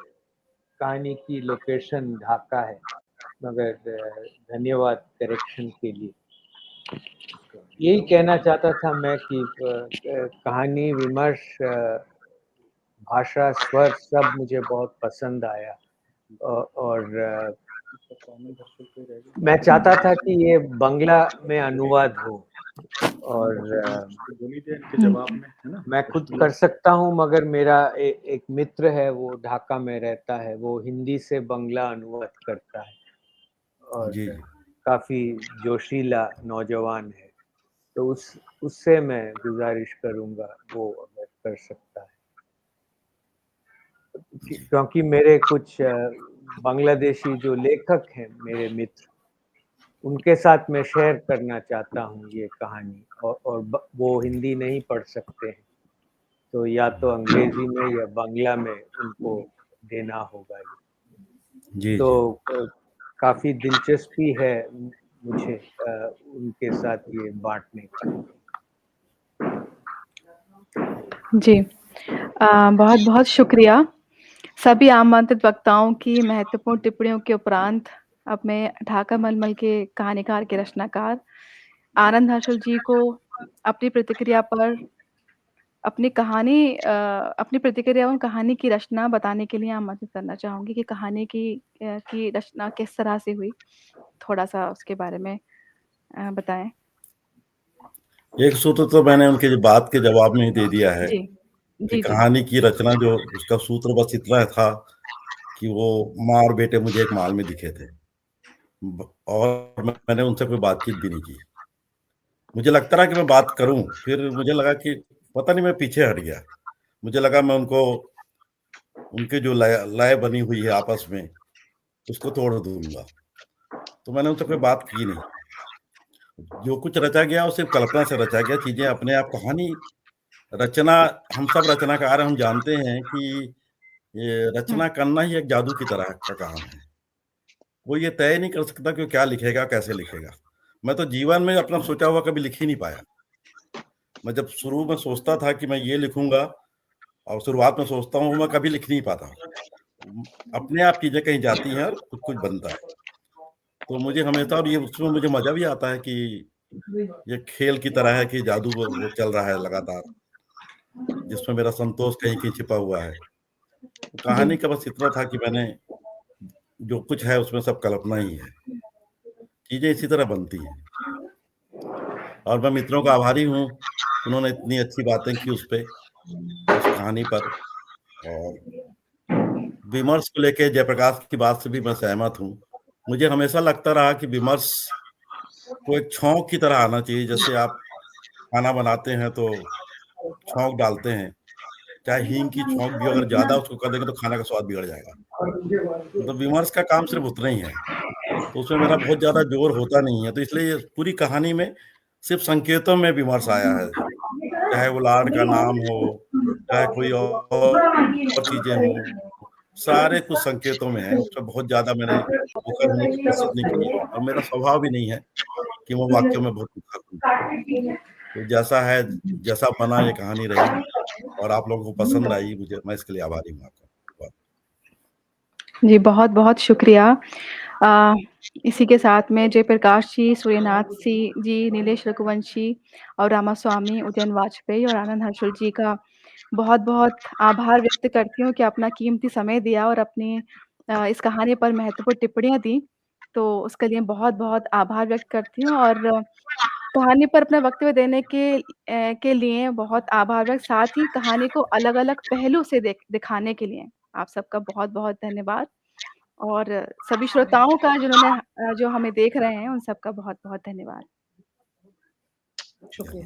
कहानी की लोकेशन ढाका है, मगर धन्यवाद करेक्शन के लिए। यही कहना चाहता था मैं कि कहानी, विमर्श, भाषा, स्वर सब मुझे बहुत पसंद आया। और मैं चाहता था कि ये बंगला में अनुवाद हो, और जवाब में है ना, मैं खुद कर सकता हूँ, मगर मेरा एक मित्र है, वो ढाका में रहता है, वो हिंदी से बंगला अनुवाद करता है और काफी जोशीला नौजवान है। तो उससे मैं गुजारिश करूंगा वो अगर कर सकता है, क्योंकि मेरे कुछ बांग्लादेशी जो लेखक हैं मेरे मित्र, उनके साथ मैं शेयर करना चाहता हूँ ये कहानी, और वो हिंदी नहीं पढ़ सकते हैं, तो या तो अंग्रेजी में या बांग्ला में उनको देना होगा ये। तो काफी दिलचस्पी है मुझे उनके साथ ये बांटने का। जी, बहुत बहुत शुक्रिया। सभी आमंत्रित वक्ताओं की महत्वपूर्ण टिप्पणियों के उपरांत अब मैं ढाका मलमल के कहानीकार के रचनाकार आनंद हर्षल जी को अपनी प्रतिक्रिया पर अपनी कहानी अपनी प्रतिक्रिया एवं कहानी की रचना बताने के लिए आमंत्रित करना चाहूँगी कि कहानी की रचना किस तरह से हुई? थोड़ा-सा उसके बारे में बताएँ। एक सूत्र तो मैंने उनके बात के जवाब में ही दे दिया है जी। कि जी, जी। कहानी की रचना जो उसका सूत्र बस इतना था कि वो माँ और बेटे मुझे एक मॉल में दिखे थे और मैंने उनसे कोई बातचीत भी नहीं की। मुझे लगता रहा कि मैं बात करूं, फिर मुझे लगा कि पता नहीं मैं पीछे हट गया। मुझे लगा मैं उनको उनके जो लय लय बनी हुई है आपस में उसको तोड़ दूंगा, तो मैंने उनसे कोई बात की नहीं। जो कुछ रचा गया वो सिर्फ कल्पना से रचा गया। चीजें अपने आप कहानी रचना, हम सब रचनाकार, हम जानते हैं कि ये रचना करना ही एक जादू की तरह का काम है। वो ये तय नहीं कर सकता कि वो क्या लिखेगा, कैसे लिखेगा। मैं तो जीवन में अपना सोचा हुआ कभी लिख ही नहीं पाया। मैं जब शुरू में सोचता था कि मैं ये लिखूंगा और शुरुआत में सोचता हूँ, मैं कभी लिख नहीं पाता। अपने आप चीजें कहीं जाती हैं और कुछ कुछ बनता है। तो मुझे हमेशा, और ये उसमें मुझे मजा भी आता है कि ये खेल की तरह है कि जादू वो चल रहा है लगातार, जिसमें मेरा संतोष कहीं कहीं छिपा हुआ है। तो कहानी का बस इतना था कि मैंने जो कुछ है उसमें सब कल्पना ही है। चीजें इसी तरह बनती हैं और मैं मित्रों का आभारी हूँ, उन्होंने इतनी अच्छी बातें की उस कहानी पर। और विमर्श को लेके जयप्रकाश की बात से भी मैं सहमत हूँ। मुझे हमेशा लगता रहा कि विमर्श को एक छौंक की तरह आना चाहिए। जैसे आप खाना बनाते हैं तो छौंक डालते हैं, चाहे हींग की छौंक भी अगर ज्यादा उसको कर देंगे तो खाना का स्वाद बिगड़ जाएगा। मतलब विमर्श का काम सिर्फ उतना ही है, तो उसमें मेरा बहुत ज्यादा जोर होता नहीं है। तो इसलिए ये पूरी कहानी में सिर्फ संकेतों में विमर्श आया है, चाहे वो लॉर्ड का नाम हो, चाहे कोई और चीजें हो, सारे कुछ संकेतों में है। उसमें बहुत ज्यादा मैंने मुखर होने की कोशिश नहीं की और मेरा स्वभाव भी नहीं है कि मैं वाक्यों में बहुत मुखर हूँ। तो जैसा है, जैसा बना ये कहानी रही और आप लोगों को पसंद आई, मैं इसके लिए आभारी हूँ आपका। जी, बहुत-बहुत शुक्रिया। अ, इसी के साथ में जयप्रकाश जी, सूर्यनाथ जी, नीलेश रघुवंशी और रामास्वामी, उदयन वाजपेयी और आनंद हर्षुल जी का बहुत-बहुत आभार व्यक्त करती हूँ कि अपना कीमती समय दिया और अपनी इस कहानी पर महत्वपूर्ण टिप्पणियाँ दी। तो उसके लिए बहुत-बहुत आभार व्यक्त करती हूँ और कहानी पर अपना वक्तव्य देने के लिए बहुत आभार व्यक्त, साथ ही कहानी को अलग-अलग पहलू से दिखाने के लिए आप सबका बहुत-बहुत धन्यवाद। और सभी श्रोताओं का जो हमें देख रहे हैं, उन सबका बहुत-बहुत धन्यवाद। शुक्रिया।